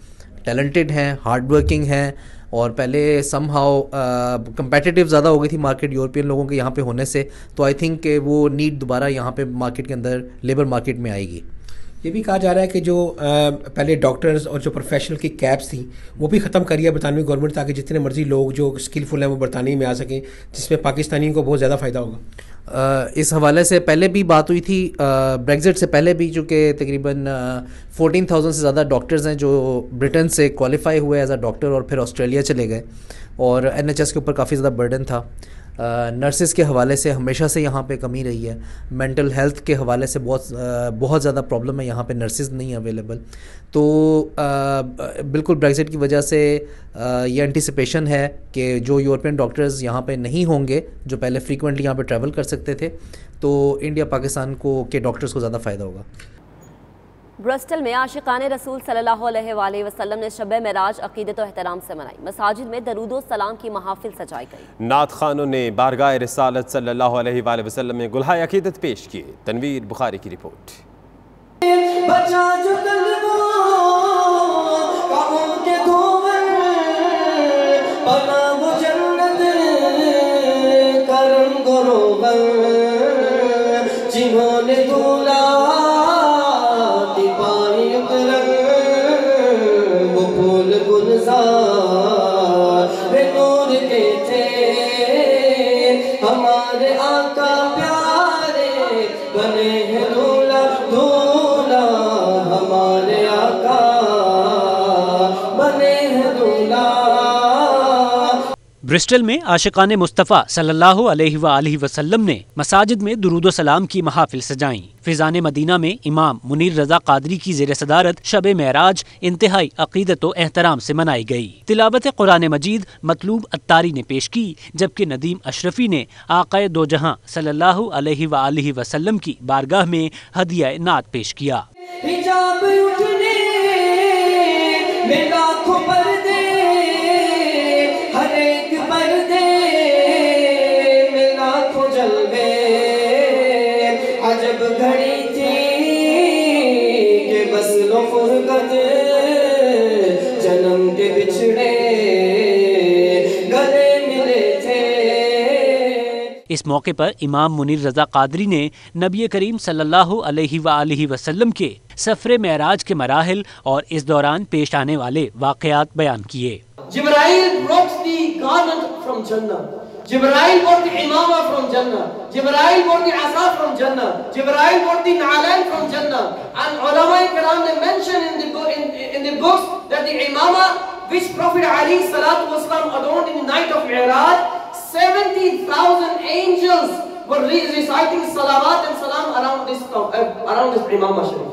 टैलेंटेड हैं, हार्ड वर्किंग हैं। और पहले समहाउ कंपेटिटिव ज़्यादा हो गई थी मार्केट यूरोपियन लोगों के यहाँ पे होने से, तो आई थिंक कि वो नीड दोबारा यहाँ पे मार्केट के अंदर लेबर मार्केट में आएगी। ये भी कहा जा रहा है कि जो पहले डॉक्टर्स और जो प्रोफेशनल की कैप्स थी वो भी ख़त्म करी है बरतानवी गवर्नमेंट, ताकि जितने मर्जी लोग जो स्किलफुल हैं वो बरतानिया में आ सकें, जिसमें पाकिस्तानियों को बहुत ज़्यादा फ़ायदा होगा। इस हवाले से पहले भी बात हुई थी, ब्रेक्जिट से पहले भी, चूँकि तकरीबन 14,000 से ज़्यादा डॉक्टर्स हैं जो ब्रिटेन से क्वालिफाई हुए एज अ डॉक्टर और फिर ऑस्ट्रेलिया चले गए और NHS के ऊपर काफ़ी ज़्यादा बर्डन था। नर्सेस के हवाले से हमेशा से यहाँ पे कमी रही है। मेंटल हेल्थ के हवाले से बहुत ज़्यादा प्रॉब्लम है, यहाँ पे नर्सेस नहीं अवेलेबल। तो बिल्कुल ब्रेक्जिट की वजह से ये एंटिसिपेशन है कि जो यूरोपियन डॉक्टर्स यहाँ पे नहीं होंगे, जो पहले फ्रीक्वेंटली यहाँ पे ट्रैवल कर सकते थे, तो इंडिया पाकिस्तान को के डॉक्टर्स को ज़्यादा फ़ायदा होगा। ब्रिस्टल में आशिकाने रसूल सल्लल्लाहु अलैहि वसल्लम ने शब मेराज अकीदत और एहतराम से मनाई। मसाजिद में दरूदो सलाम की महाफिल सजाई गई। नात खानों ने बारगाह रिसालत सल्लल्लाहु अलैहि वसल्लम में गुल्हाए अकीदत पेश किए। तनवीर बुखारी की रिपोर्ट। हमारे आका प्यारे बने हैं दूल्हा दूल्हा, हमारे आका बने हैं दूल्हा। ब्रिस्टल में आशिकाने मुस्तफ़ा सल्लल्लाहु अलैहि वसल्लम ने मसाजिद में दुरूद सलाम की महाफिल सजाई। फिजान मदीना में इमाम मुनीर रजा कादरी की जेर सदारत शब मेराज इंतहाई अकीदत व एहतराम से मनाई गई। तिलावत कुरान मजीद मतलूब अत्तारी ने पेश की, जबकि नदीम अशरफी ने आक़ाए दो जहां सल्लल्लाहु अलैहि वसल्लम की बारगाह में हदिया नात पेश किया। हिजाब उठने में लाखों पर्दे, हर एक पर्दे में लाखों जलवे, अजब घड़ी थी कि बस लो फुरकत, जन्म के बिछड़े गले मिले थे। इस मौके पर इमाम मुनीर रजा कादरी ने नबी करीम सल्लल्लाहु अलैहि वसल्लम के सफरे मेराज के मराहिल और इस दौरान पेश आने वाले वाक़यात बयान किए। Jibreel brought the garment from Jannah. Jibreel brought the imama from Jannah. Jibreel brought the asa from Jannah. Jibreel brought the na'lan from Jannah. And ulama kiram they mention in the books that the imama which Prophet Ali salatu wasalam adorned in the night of Mi'raj, 70,000 angels were reciting salawat and salam around this imama sharif.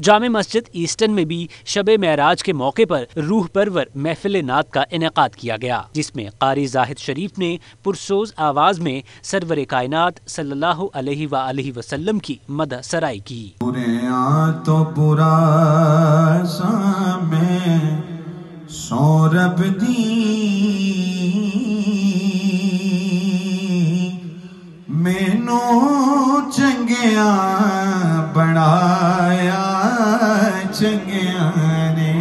जामे मस्जिद eastern में भी शब मेराज के मौके पर रूह परवर महफिल नात का इनेकाद किया गया, जिसमें कारी जाहिद शरीफ ने पुरसोज आवाज में सरवर कायनात सल्लल्लाहु अलैहि वसल्लम की मदह सराई की। तो बुरा सौरभ दी मैनू चंगिया बनाया चंगिया ने।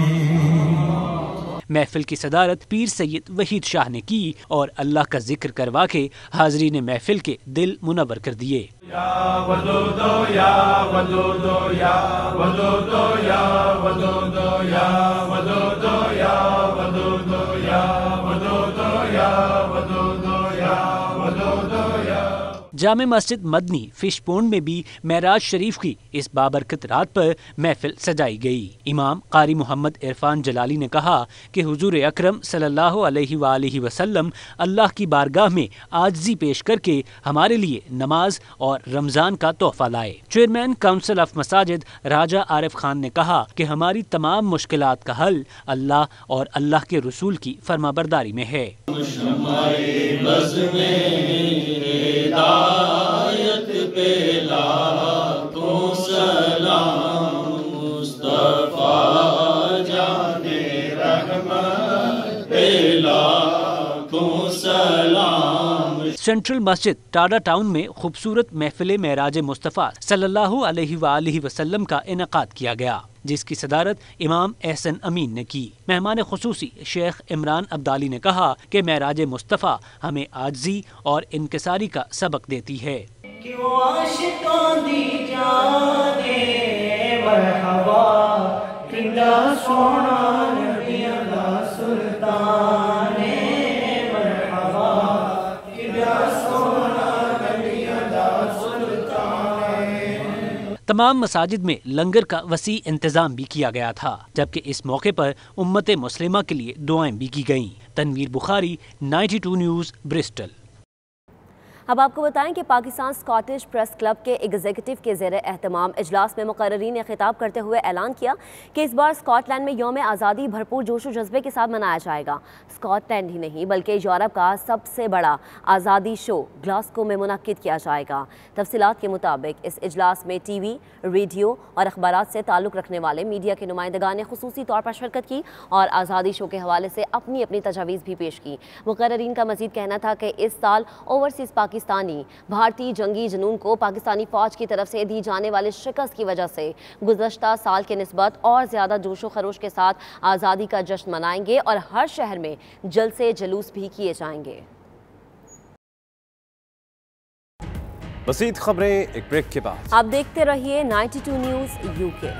महफिल की सदारत पीर सैयद वहीद शाह ने की और अल्लाह का जिक्र करवा के हाजरीन महफिल के दिल मुनव्वर कर दिए। या वदूदो या वदूदो या वदूदो या वदूदो या वदूदो या वदूदो या वदूदो या वदूदो या वदूदो या। जामे मस्जिद मदनी फिश पोंड में भी मेराज शरीफ की इस बाबरकत रात पर महफिल सजाई गई। इमाम कारी मोहम्मद इरफान जलाली ने कहा कि हुजूर अकरम सल्लल्लाहु अलैहि वसल्लम अल्लाह की बारगाह में आजिज़ी पेश करके हमारे लिए नमाज और रमज़ान का तोहफा लाए। चेयरमैन काउंसिल ऑफ मसाजिद राजा आरिफ खान ने कहा कि हमारी तमाम मुश्किलात का हल अल्लाह और अल्लाह के रसूल की फरमाबरदारी में है। हिदायत पे लाखों सलाम मुस्तफा जाने रहमत पे लाखों सलाम। सेंट्रल मस्जिद टाडा टाउन में खूबसूरत महफिल मेराज मुस्तफ़ा सल्लल्लाहु अलैहि वसल्लम का इनेकाद किया गया, जिसकी सदारत इमाम एहसन अमीन ने की। मेहमान खुसूसी शेख इमरान अब्दाली ने कहा कि मेराज मुस्तफ़ा हमें आजिज़ी और इनकिसारी का सबक देती है। तमाम मसाजिद में लंगर का वसी इंतजाम भी किया गया था, जबकि इस मौके पर उम्मत मुस्लिमा के लिए दुआएं भी की गईं। Tanveer Bukhari, 92 news, Bristol. अब आपको बताएं कि पाकिस्तान स्कॉटिश प्रेस क्लब के एग्जीक्यूटिव के ज़ेरे एहतमाम इजलास में मुकर्रीरीन ने खिताब करते हुए ऐलान किया कि इस बार स्कॉटलैंड में यौम आज़ादी भरपूर जोश व जज्बे के साथ मनाया जाएगा। स्कॉटलैंड ही नहीं बल्कि यूरोप का सबसे बड़ा आज़ादी शो ग्लासगो में मुनक्किद किया जाएगा। तफसीलात के मुताबिक इस इजलास में टीवी, रेडियो और अखबारात से ताल्लुक़ रखने वाले मीडिया के नुमाइंदगान ने खुसूसी तौर पर शिरकत की और आज़ादी शो के हवाले से अपनी अपनी तजावीज़ भी पेश की। मुकर्रीरीन का मजीद कहना था कि इस साल ओवरसीज़ पाकिस्तानी भारतीय जंगी जुनून को पाकिस्तानी फ़ौज की तरफ से दी जाने वाली शिकस्त की वजह से गुज़श्ता साल के निस्बत और ज़्यादा जोशो खरोश के साथ आज़ादी का जश्न मनाएंगे और हर शहर में जलसे जुलूस भी किए जाएंगे। मज़ीद खबरें एक ब्रेक के बाद। आप देखते रहिए 92 news UK.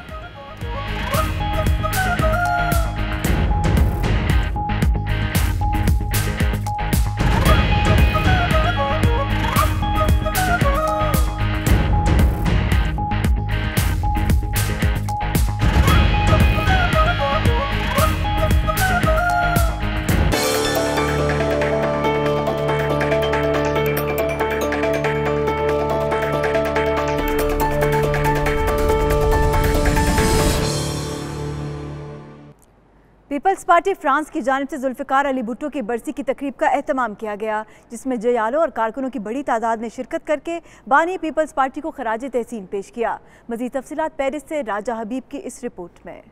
People's party France की जानिब से जुल्फ़िकार अली भुट्टो की बरसी की तकरीब का एहतमाम किया गया, जिसमें जयालों और कारकुनों की बड़ी तादाद ने शिरकत करके बानी पीपल्स पार्टी को खराज तहसीन पेश किया। मज़ीद तफसीलात पेरिस से राजा हबीब की इस रिपोर्ट में।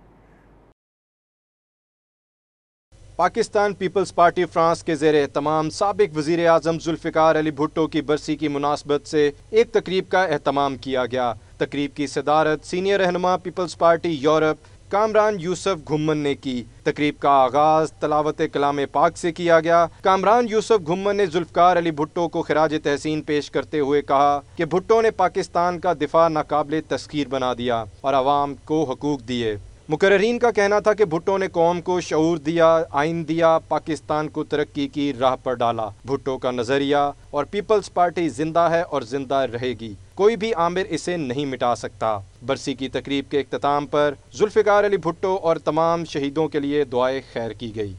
पाकिस्तान पीपल्स पार्टी फ्रांस के ज़ेरे एहतमाम साबिक वज़ीर आज़म जुल्फ़िकार अली भुट्टो की बरसी की मुनासबत से एक तकरीब का एहतमाम किया गया। तकरीब की सदारत सीनियर रहनुमा people's party Europe Kamran Yousuf Ghumman ने की। तकरीब का आगाज तलावत कलाम पाक से किया गया। कामरान यूसुफ घुम्मन ने जुल्फ़िकार अली भुट्टो को खिराज तहसीन पेश करते हुए कहा कि भुट्टो ने पाकिस्तान का दिफा नाकाबिले तस्खीर बना दिया और आवाम को हकूक दिए। मुकर्रीरीन का कहना था कि भुट्टो ने कौम को शऊर दिया, आइन दिया, पाकिस्तान को तरक्की की राह पर डाला। भुट्टो का नज़रिया और पीपल्स पार्टी जिंदा है और जिंदा रहेगी, कोई भी आमिर इसे नहीं मिटा सकता। बरसी की तकरीब के इख्तिताम पर जुल्फ़िकार अली भुट्टो और तमाम शहीदों के लिए दुआए खैर की गई।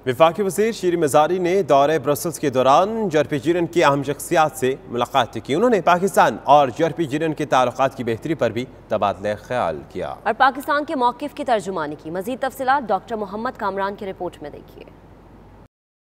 वफाकी वज़ीर शीरी मिज़ारी ने दौरे ब्रसल्स के दौरान यूरोपीय यूनियन की अहम शख्सियात से मुलाकात की। उन्होंने पाकिस्तान और यूरोपीय यूनियन के ताल्लुकात की बेहतरी पर भी तबादला ख्याल किया और पाकिस्तान के मौक़िफ़ की तर्जुमानी की। मज़ीद तफसीलात डॉक्टर मोहम्मद कामरान की रिपोर्ट में देखिए।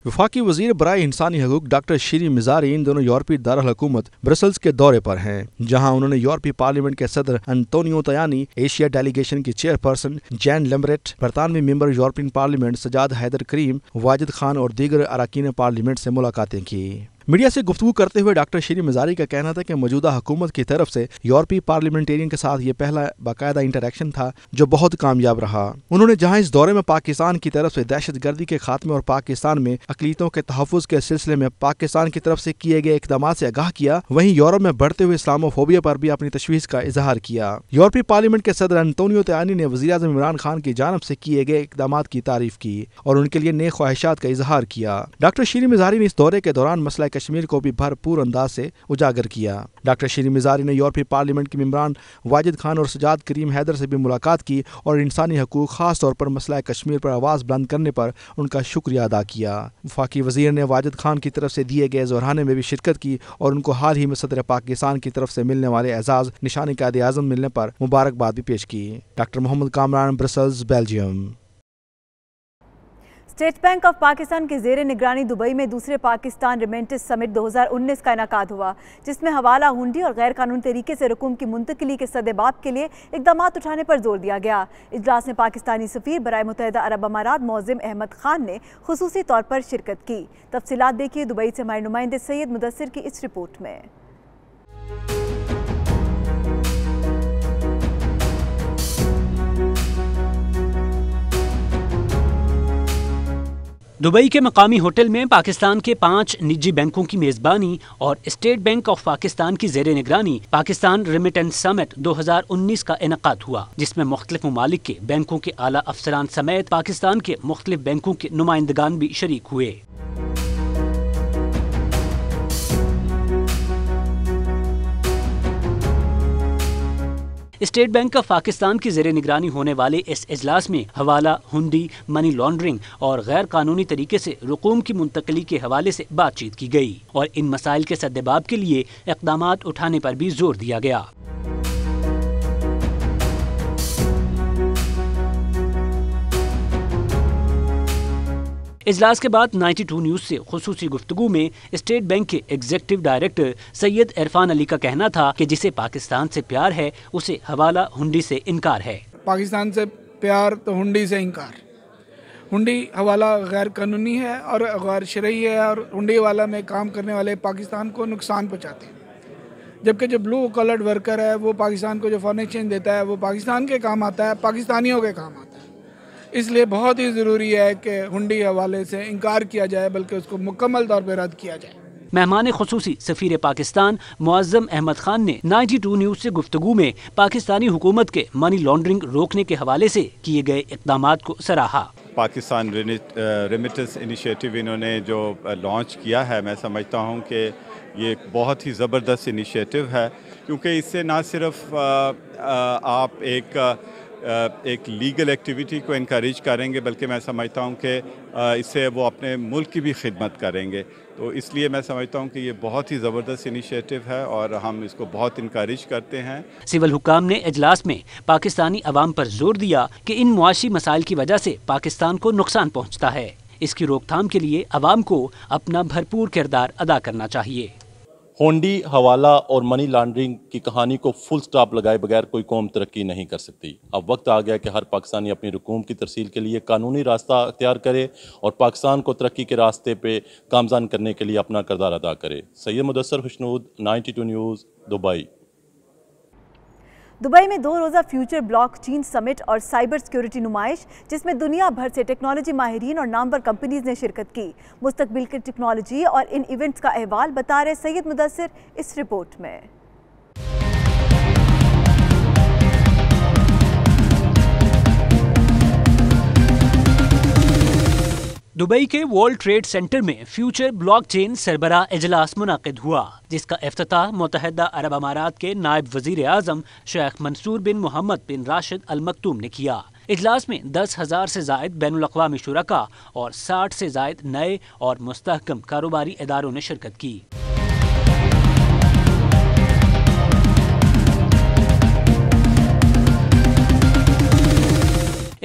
वफाकी वज़ीर बराए इंसानी हकूक़ डॉक्टर शीरी मिज़ारी इन दोनों यूरोपीय दारुल हुकूमत ब्रसल्स के दौरे पर हैं, जहां उन्होंने यूरोपीय पार्लियामेंट के सदर अंतोनियो तयानी, एशिया डेलीगेशन की चेयरपर्सन जैन लेम्बरेट, बरतानवी member European parliament Sajjad Haider Karim, Wajid Khan और दीगर अरकान पार्लियामेंट से मुलाकातें की। मीडिया से गुफ्तगू करते हुए डॉक्टर शीरी मिज़ारी का कहना था कि मौजूदा हुकूमत की तरफ से यूरोपीय पार्लियामेंटेरियन के साथ ये पहला बाकायदा इंटरेक्शन था जो बहुत कामयाब रहा। उन्होंने जहां इस दौरे में पाकिस्तान की तरफ से दहशत गर्दी के खात्मे और पाकिस्तान में अक़लियतों के तहफ़्फ़ुज़ के सिलसिले में पाकिस्तान की तरफ से किए गए इक़दामात से आगाह किया, वहीं यूरोप में बढ़ते हुए इस्लामोफोबिया पर भी अपनी तशवीश का इजहार किया। यूरोपीय पार्लियामेंट के सदर अंतोनियो तयानी ने वज़ीर आज़म इमरान खान की जानिब से किए गए इक़दामात की तारीफ की और उनके लिए नेक ख्वाहिशात का इजहार किया। डॉक्टर शीरी मिज़ारी ने इस दौरे के दौरान मसला कश्मीर को भी भरपूर अंदाज से उजागर किया। डॉक्टर शीरी मिज़ारी ने यूरोपीय पार्लियामेंट के मेंबरान वाजिद खान और सजाद करीम हैदर से भी मुलाकात की और इंसानी हकूक़ खास तौर पर मसला कश्मीर पर आवाज़ बुलंद करने पर उनका शुक्रिया अदा किया। वफाकी वज़ीर ने वाजिद खान की तरफ से दिए गए ज़ोराने में भी शिरकत की और उनको हाल ही में सदर पाकिस्तान की तरफ से मिलने वाले एजाज़ निशानी क़ायद आज़म मिलने पर मुबारकबाद भी पेश की। Doctor Mohammad Kamran, Brussels, Belgium. State bank of Pakistan के ज़ेरे निगरानी दुबई में दूसरे पाकिस्तान रेमिटेंस समिट 2019 का इनेकाद हुआ, जिसमें हवाला हुंडी और गैर कानूनी तरीके से रकूम की मुंतकिली के सदेबाब के लिए इकदाम उठाने पर जोर दिया गया। इजलास में पाकिस्तानी सफ़ीर बराए मुत्तहिदा अरब अमारात मोअज़्ज़िम अहमद खान ने खुसूसी तौर पर शिरकत की। तफसीलात देखिए दुबई से हमारे नुमाइंदे सैयद मुदस्सिर की इस रिपोर्ट में। दुबई के मकामी होटल में पाकिस्तान के 5 निजी बैंकों की मेज़बानी और स्टेट बैंक ऑफ पाकिस्तान की ज़ेरे निगरानी पाकिस्तान रेमिटेंस समिट 2019 का इनेकाद हुआ, जिसमें मुख्तलिफ ममालिक के बैंकों के आला अफसरान समेत पाकिस्तान के मुख्तलिफ बैंकों के नुमाइंदगान भी शरीक हुए। स्टेट बैंक का पाकिस्तान की ज़ेरे निगरानी होने वाले इस इजलास में हवाला, हुंडी, मनी लॉन्ड्रिंग और गैर कानूनी तरीके से रकूम की मुंतकली के हवाले से बातचीत की गई और इन मसाइल के सद्देबाब के लिए इक़दामात उठाने पर भी जोर दिया गया। इजलास के बाद 92 न्यूज़ से खुसूसी गुफ्तगू में स्टेट बैंक के एग्जीक्यूटिव डायरेक्टर सैयद इरफान अली का कहना था कि जिसे पाकिस्तान से प्यार है उसे हवाला, हुंडी से इनकार है। पाकिस्तान से प्यार तो हुंडी से इनकार। हुंडी हवाला गैर कानूनी है और गैर शरई है और हुंडी वाला में काम करने वाले पाकिस्तान को नुकसान पहुँचाते हैं, जबकि जो ब्लू कलर्ड वर्कर है वो पाकिस्तान को जो फॉरेन एक्सचेंज देता है वो पाकिस्तान के काम आता है, पाकिस्तानियों के काम आता है। इसलिए बहुत ही ज़रूरी है कि हुंडी हवाले से इनकार किया जाए, बल्कि उसको मुकम्मल तौर पर रद्द किया जाए। मेहमान खुसूसी सफीर पाकिस्तान मुअज़्ज़म अहमद खान ने 92 न्यूज़ से गुफ्तगू में पाकिस्तानी हुकूमत के मनी लॉन्ड्रिंग रोकने के हवाले से किए गए इक़दामात को सराहा। पाकिस्तान रेमिटेंस इनिशिएटिव इन्होंने जो लॉन्च किया है, मैं समझता हूँ कि ये एक बहुत ही ज़बरदस्त इनिशिएटिव है, क्योंकि इससे ना सिर्फ आप एक लीगल एक्टिविटी को इनकरेज करेंगे, बल्कि मैं समझता हूँ कि इससे वो अपने मुल्क की भी खिदमत करेंगे। तो इसलिए मैं समझता हूँ कि ये बहुत ही ज़बरदस्त इनिशिएटिव है और हम इसको बहुत इनकरेज करते हैं। सिविल हुकाम ने इजलास में पाकिस्तानी अवाम पर जोर दिया कि इन मुआशी मसाइल की वजह से पाकिस्तान को नुकसान पहुँचता है। इसकी रोकथाम के लिए अवाम को अपना भरपूर किरदार अदा करना चाहिए। हुंडी, हवाला और मनी लॉन्ड्रिंग की कहानी को फुल स्टॉप लगाए बगैर कोई कौम तरक्की नहीं कर सकती। अब वक्त आ गया कि हर पाकिस्तानी अपनी रकूम की तरसील के लिए कानूनी रास्ता अख्तियार करे और पाकिस्तान को तरक्की के रास्ते पे गामज़न करने के लिए अपना किरदार अदा करे। Syed Mudassar Khushnood, 92 news, Dubai. Dubai में 2 रोज़ा फ्यूचर ब्लॉकचेन समिट और साइबर सिक्योरिटी नुमाइश, जिसमें दुनिया भर से टेक्नोलॉजी माहिरीन और नामवर कंपनीज ने शिरकत की। मुस्तकबिल की टेक्नोलॉजी और इन इवेंट्स का अहवाल बता रहे सैयद मुदस्सिर इस रिपोर्ट में। दुबई के वर्ल्ड ट्रेड सेंटर में फ्यूचर ब्लॉकचेन सरबराह इजलास मुनाकिद हुआ, जिसका इफ्तिताह मुत्तहिदा अरब अमारात के नायब वजीर आज़म शेख मंसूर बिन मोहम्मद बिन राशिद अल मकतूम ने किया। इजलास में 10,000 से जायद बैनुल अक़वामी शुरका और 60 से जायद नए और मुस्तहकम कारोबारी इदारों ने शिरकत की।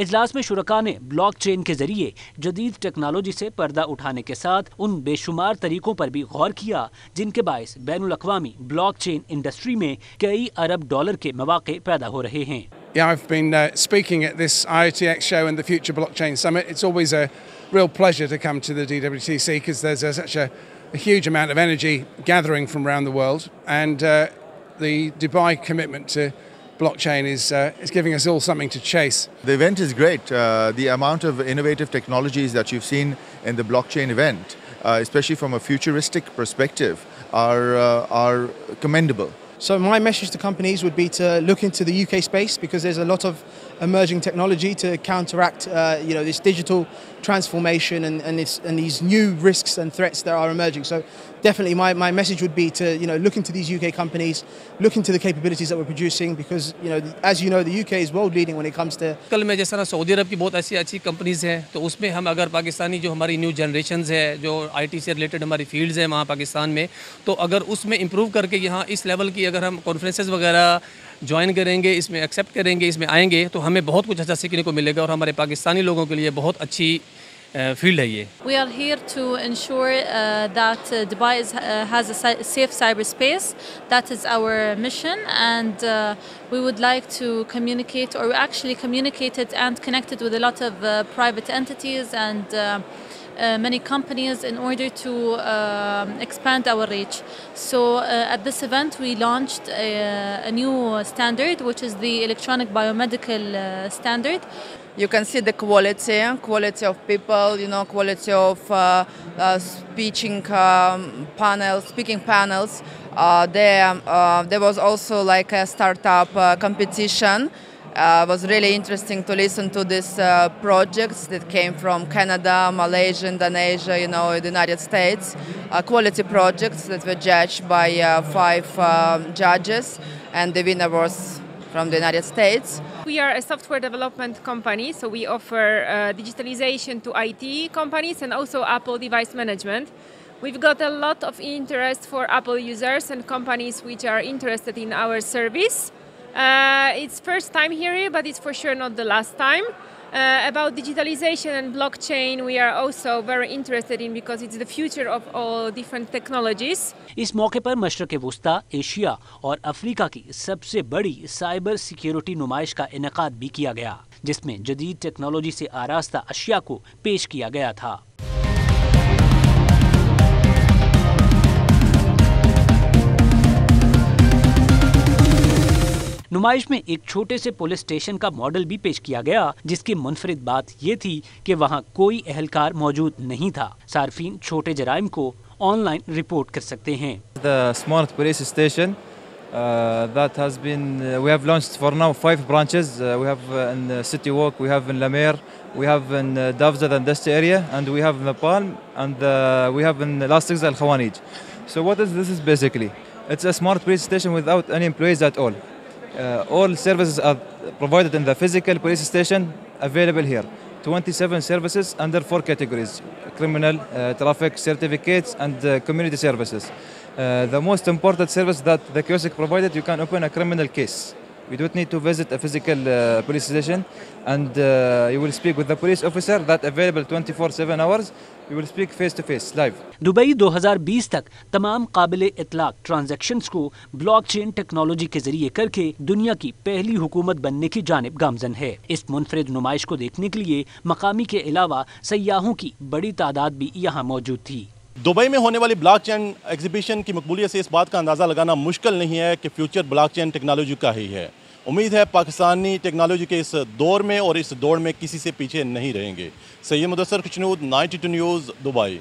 इजलास में शुरका ने ब्लॉकचेन के जरिए जदीद टेक्नोलॉजी से पर्दा उठाने के साथ उन बेशुमार तरीकों पर भी गौर किया जिनके बायस बैनुल अक़वामी ब्लॉकचेन इंडस्ट्री में कई अरब डॉलर के मौके पैदा हो रहे हैं। Yeah, I've been speaking at this IoTX show and the Future Blockchain Summit. It's always a real pleasure to come to the DWTC because there's such a huge amount of energy gathering from around the world, and the Dubai commitment to blockchain is giving us all something to chase. The event is great. The amount of innovative technologies that you've seen in the blockchain event, especially from a futuristic perspective, are commendable. So my message to companies would be to look into the UK space because there's a lot of emerging technology to counteract this digital transformation and these new risks and threats that are emerging. So definitely my message would be to look into these UK companies, look into the capabilities that we're producing because as you know the UK is world leading when it comes to कल में जैसा Saudi अरब की बहुत ऐसी अच्छी companies हैं तो उसमें हम अगर पाकिस्तानी जो हमारी न्यू जनरेशन्स है जो IT से रिलेटेड हमारी फील्ड्स हैं वहाँ पाकिस्तान में तो अगर उसमें इम्प्रूव करके यहाँ इस लेवल की अगर हम कॉन्फ्रेंसेस वगैरह ज्वाइन करेंगे इसमें एक्सेप्ट करेंगे इसमें आएंगे तो हमें बहुत कुछ अच्छा सीखने को मिलेगा और हमारे पाकिस्तानी लोगों के लिए बहुत अच्छी फील्ड है ये। We are here to ensure that Dubai has a safe cyberspace. That is our mission, and we would like to communicate, or we actually communicated and connected with a lot of private entities and many companies in order to expand our reach. So at this event we launched a new standard, which is the electronic biomedical standard. You can see the quality of people, quality of speaking panels. There was also like a startup competition. It was really interesting to listen to these projects that came from Canada, Malaysia, Indonesia, the United States. Quality projects that were judged by 5 judges, and the winner was from the United States. We are a software development company, so we offer digitalization to IT companies and also Apple device management. We've got a lot of interest for Apple users and companies which are interested in our service. It's first time here, but it's for sure not the last time. About digitalization and blockchain, we are also very interested in because it's the future of all different technologies. इस मौके पर मशरक़ वुस्ता, Asia और Africa की सबसे बड़ी cyber security नुमाइश का इनेकाद भी किया गया, जिसमें जदीद टेक्नोलॉजी से आरास्ता अशिया को पेश किया गया था। नुमाइश में एक छोटे से पुलिस स्टेशन का मॉडल भी पेश किया गया, जिसकी मुनफरिद बात ये थी कि वहाँ कोई एहलकार मौजूद नहीं था। सार्फिन छोटे जराइम को ऑनलाइन रिपोर्ट कर सकते हैं। The smart police station that has been we have launched for now 5 branches. We have in City Walk, we have in La Mer, we have in Davza and Dusty area, and we have in the Palm, and we have in Lastigza Al Khawanij. So what is this? Is basically it's a smart police station without any employees at all. All services are provided in the physical police station available here. 27 services under 4 categories: criminal, traffic, certificates, and community services. The most important service that the kiosk provided, you can open a criminal case. You don't need to visit a physical police station, and you will speak with the police officer that available 24/7 hours. You will speak face to face live. Dubai 2020 तक तमाम काबिले इतलाक transactions को blockchain technology के जरिए करके दुनिया की पहली हुकूमत बनने की जानिब गामजन है। इस मुनफरिद नुमाइश को देखने के लिए मकामी के अलावा सयाहों की बड़ी तादाद भी यहाँ मौजूद थी। दुबई में होने वाली ब्लॉकचेन एग्जीबिशन की मकबूलियत से इस बात का अंदाज़ा लगाना मुश्किल नहीं है कि फ्यूचर ब्लॉकचेन टेक्नोलॉजी का ही है। उम्मीद है पाकिस्तानी टेक्नोलॉजी के इस दौर में और इस दौड़ में किसी से पीछे नहीं रहेंगे। Syed Mudassar Khushnood, 92 news, Dubai.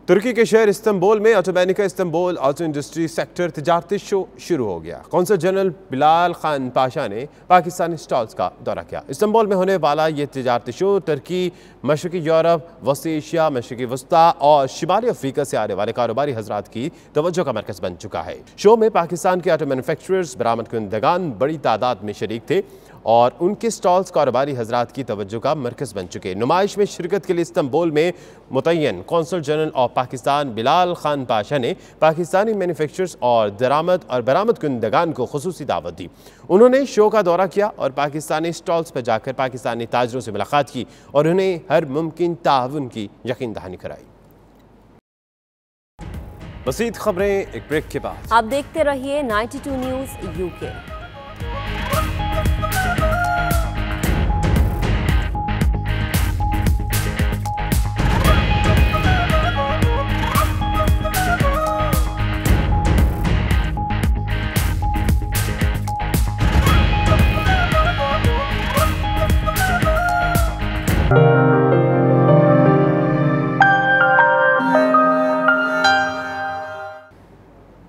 तुर्की के शहर इस्तांबुल में Automechanika Istanbul auto industry sector तिजारती शो शुरू हो गया। कौंसल जनरल बिलाल खान पाशा ने पाकिस्तानी स्टॉल्स का दौरा किया। इस्तांबुल में होने वाला ये तिजारती शो तुर्की, मशरकी यूरोप, वस्ती एशिया, मशरकी वस्ता और शिमाली अफ्रीका से आने वाले कारोबारी हजरात की तवज्जो का मरकज़ बन चुका है। शो में पाकिस्तान के ऑटो मैन्युफैक्चरर्स, बरामद कुंदगान बड़ी तादाद में शरीक थे और उनके स्टॉल्स कारोबारी हजरात की तवज्जो का मरकज़ बन चुके। नुमाइश में शिरकत के लिए इस्तांबुल में मुतय्यन consul general of Pakistan Bilal Khan Pasha ने पाकिस्तानी मैन्युफैक्चरर्स और दरामद और बरामद कुंदगान को खुसूसी दावत दी। उन्होंने शो का दौरा किया और पाकिस्तानी स्टॉल्स पर जाकर पाकिस्तानी ताजरों से मुलाकात की और उन्हें हर मुमकिन ताउन की यकीन दहानी कराई। मज़ीद खबरें एक ब्रेक के बाद। आप देखते रहिए 92 न्यूज़ यूके।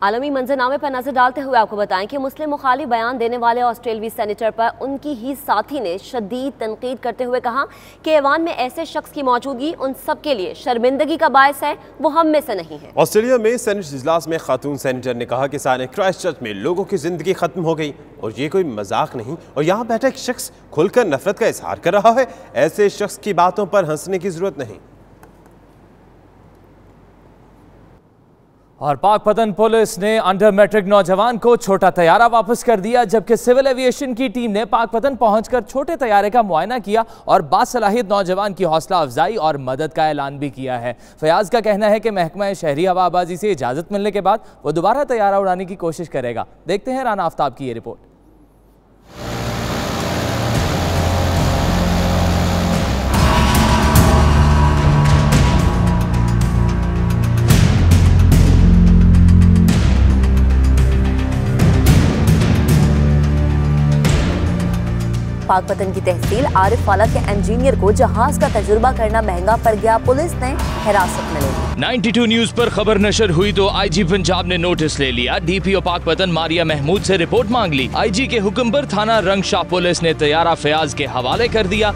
आलमी मंजरनामे पर नजर डालते हुए आपको बताएं कि मुस्लिम मुखाली बयान देने वाले ऑस्ट्रेलियाई सेनेटर पर उनकी ही साथी ने शदीद तनकीद करते हुए कहा कि ऐवान में ऐसे शख्स की मौजूदगी उन सब के लिए शर्मिंदगी का बायस है, वो हम में से नहीं है। ऑस्ट्रेलिया में सेनेट इजलास में खातून सेनेटर ने कहा कि सारे क्राइस्टचर्च में लोगों की जिंदगी खत्म हो गई और ये कोई मजाक नहीं और यहाँ बैठा एक शख्स खुलकर नफरत का इजहार कर रहा है। ऐसे शख्स की बातों पर हंसने की जरूरत नहीं। और पाकपतन पुलिस ने अंडर मैट्रिक नौजवान को छोटा तैयारा वापस कर दिया, जबकि सिविल एविएशन की टीम ने पाकपतन पहुंचकर छोटे तैयारे का मुआयना किया और बासलाहियत नौजवान की हौसला अफजाई और मदद का ऐलान भी किया है। फयाज का कहना है कि महकमा शहरी हवाबाजी से इजाजत मिलने के बाद वो दोबारा तैयारा उड़ाने की कोशिश करेगा। देखते हैं राना आफ्ताब की ये रिपोर्ट। पाकपतन की तहसील आरिफ वाला के इंजीनियर को जहाज का तजुर्बा करना महंगा पड़ गया, पुलिस ने हिरासत में ले ली। 92 न्यूज पर खबर नशर हुई तो आईजी पंजाब ने नोटिस ले लिया। डीपीओ पाकपतन मारिया महमूद से रिपोर्ट मांग ली। आईजी के हुक्म पर थाना रंगशाह पुलिस ने तैयारा फयाज के हवाले कर दिया।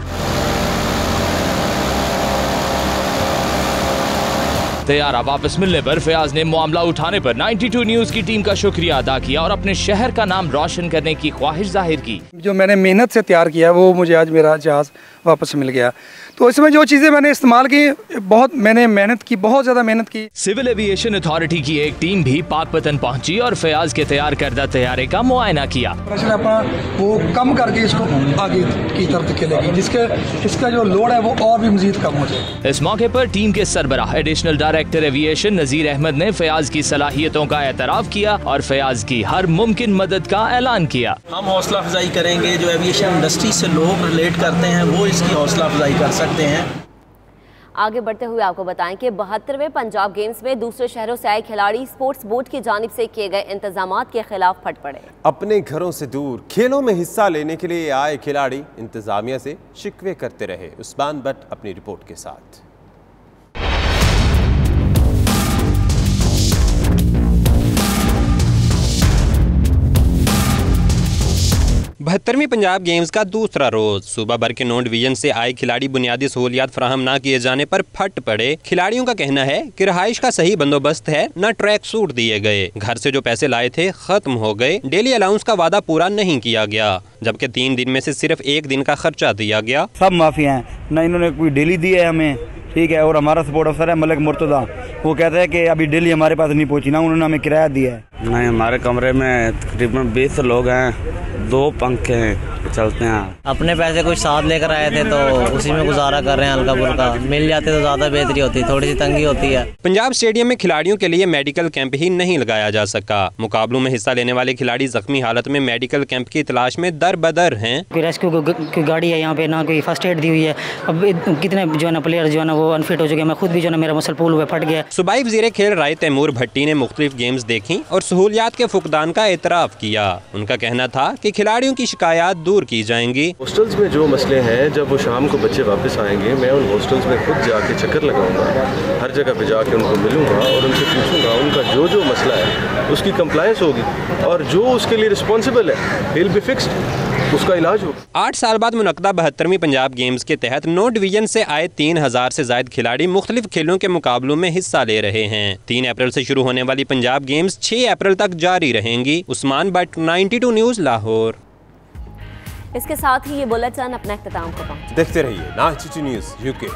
तैयारा वापस मिलने पर फयाज ने मामला उठाने पर 92 न्यूज की टीम का शुक्रिया अदा किया और अपने शहर का नाम रोशन करने की ख्वाहिश जाहिर की। जो मैंने मेहनत से तैयार किया वो मुझे आज मेरा जहाज वापस मिल गया। तो इसमें जो चीज़ें मैंने इस्तेमाल की, बहुत मैंने मेहनत की, बहुत ज़्यादा मेहनत की। सिविल एविएशन अथॉरिटी की एक टीम भी पाकपतन पहुंची और फयाज के तैयार करदा तैयारे का मुआयना किया। अपना वो कम करके इसको आगे की तरफ खेलेगी, जिसके इसका जो लोड है वो और भी मजीद कम हो जाए। इस मौके पर टीम के सरबराह additional director aviation Nazir Ahmad ने फयाज की सलाहियतों का एतराफ किया और फयाज की हर मुमकिन मदद का ऐलान किया। हम हौसला अफजाई करेंगे, जो एविएशन इंडस्ट्री से लोग रिलेट करते हैं वो इसकी हौसला अफजाई कर सकते हैं। आगे बढ़ते हुए आपको बताएं कि 72वें पंजाब गेम्स में दूसरे शहरों से आए खिलाड़ी स्पोर्ट्स बोर्ड की जानिब से किए गए इंतजामात के खिलाफ फट पड़े। अपने घरों से दूर खेलों में हिस्सा लेने के लिए आए खिलाड़ी इंतजामिया से शिकवे करते रहे। उस्मान भट्ट अपनी रिपोर्ट के साथ। 72वीं पंजाब गेम्स का दूसरा रोज सूबा भर के 9 डिवीजन से आए खिलाड़ी बुनियादी सहूलियात फराहम न किए जाने पर फट पड़े। खिलाड़ियों का कहना है कि रहाइश का सही बंदोबस्त है, न ट्रैक सूट दिए गए, घर से जो पैसे लाए थे खत्म हो गए, डेली अलाउंस का वादा पूरा नहीं किया गया, जबकि 3 दिन में से सिर्फ 1 दिन का खर्चा दिया गया। सब माफिया हैं, न इन्होंने कोई डेली दी है हमें, ठीक है। और हमारा सपोर्ट अफसर है मलिक मुर्तजा, वो कहता है कि अभी डेली हमारे पास नहीं पहुंची, ना उन्होंने हमें किराया दिया है। नहीं, हमारे कमरे में तकरीबन 20 लोग हैं, 2 पंखे चलते हैं। अपने पैसे कुछ साथ लेकर आए थे तो उसी में गुजारा कर रहे हैं, हल्का फुल्का मिल जाते तो ज्यादा बेहतरी होती, थोड़ी सी तंगी होती है। पंजाब स्टेडियम में खिलाड़ियों के लिए मेडिकल कैंप ही नहीं लगाया जा सका। मुकाबलों में हिस्सा लेने वाले खिलाड़ी जख्मी हालत में मेडिकल कैंप की तलाश में दर बदर हैं। कोई रेस्क्यू की गाड़ी है यहाँ पे, ना कोई फर्स्ट एड दी हुई है। अब कितने जो है ना प्लेयर जो है ना वो अनफिट हो चुके हैं, मैं खुद भी जो है मेरा मसल पुल हुआ फट गया। सूबाई वज़ीर खेल राय तैमूर भट्टी ने मुख्तलिफ गेम्स देखी और सहूलियात के फुकदान का एतराफ़ किया। उनका कहना था कि खिलाड़ियों की शिकायत दूर की जाएंगी। हॉस्टल्स में जो मसले हैं, जब वो शाम को बच्चे वापस आएंगे, मैं उन हॉस्टल्स में खुद जाके चक्कर लगाऊंगा, हर जगह पे जाके उनको मिलूंगा और उनसे पूछूंगा उनका जो जो मसला है उसकी कंप्लायंस होगी और जो उसके लिए रिस्पॉन्सिबल है विल बी फिक्स्ड, उसका इलाज होगा। 8 साल बाद मुनक्दा 72वीं पंजाब गेम्स के तहत 9 डिवीजन से आए 3000 से ज्यादा खिलाड़ी मुख्तलिफ खेलों के मुकाबलों में हिस्सा ले रहे हैं। 3 अप्रैल से शुरू होने वाली पंजाब गेम्स 6 अप्रैल तक जारी रहेंगी। उस्मान भट्ट, 92 न्यूज़, लाहौर। इसके साथ ही ये बुलेटिन अपना इख्तिताम को पहुंचा। देखते रहिए 92 न्यूज़ UK।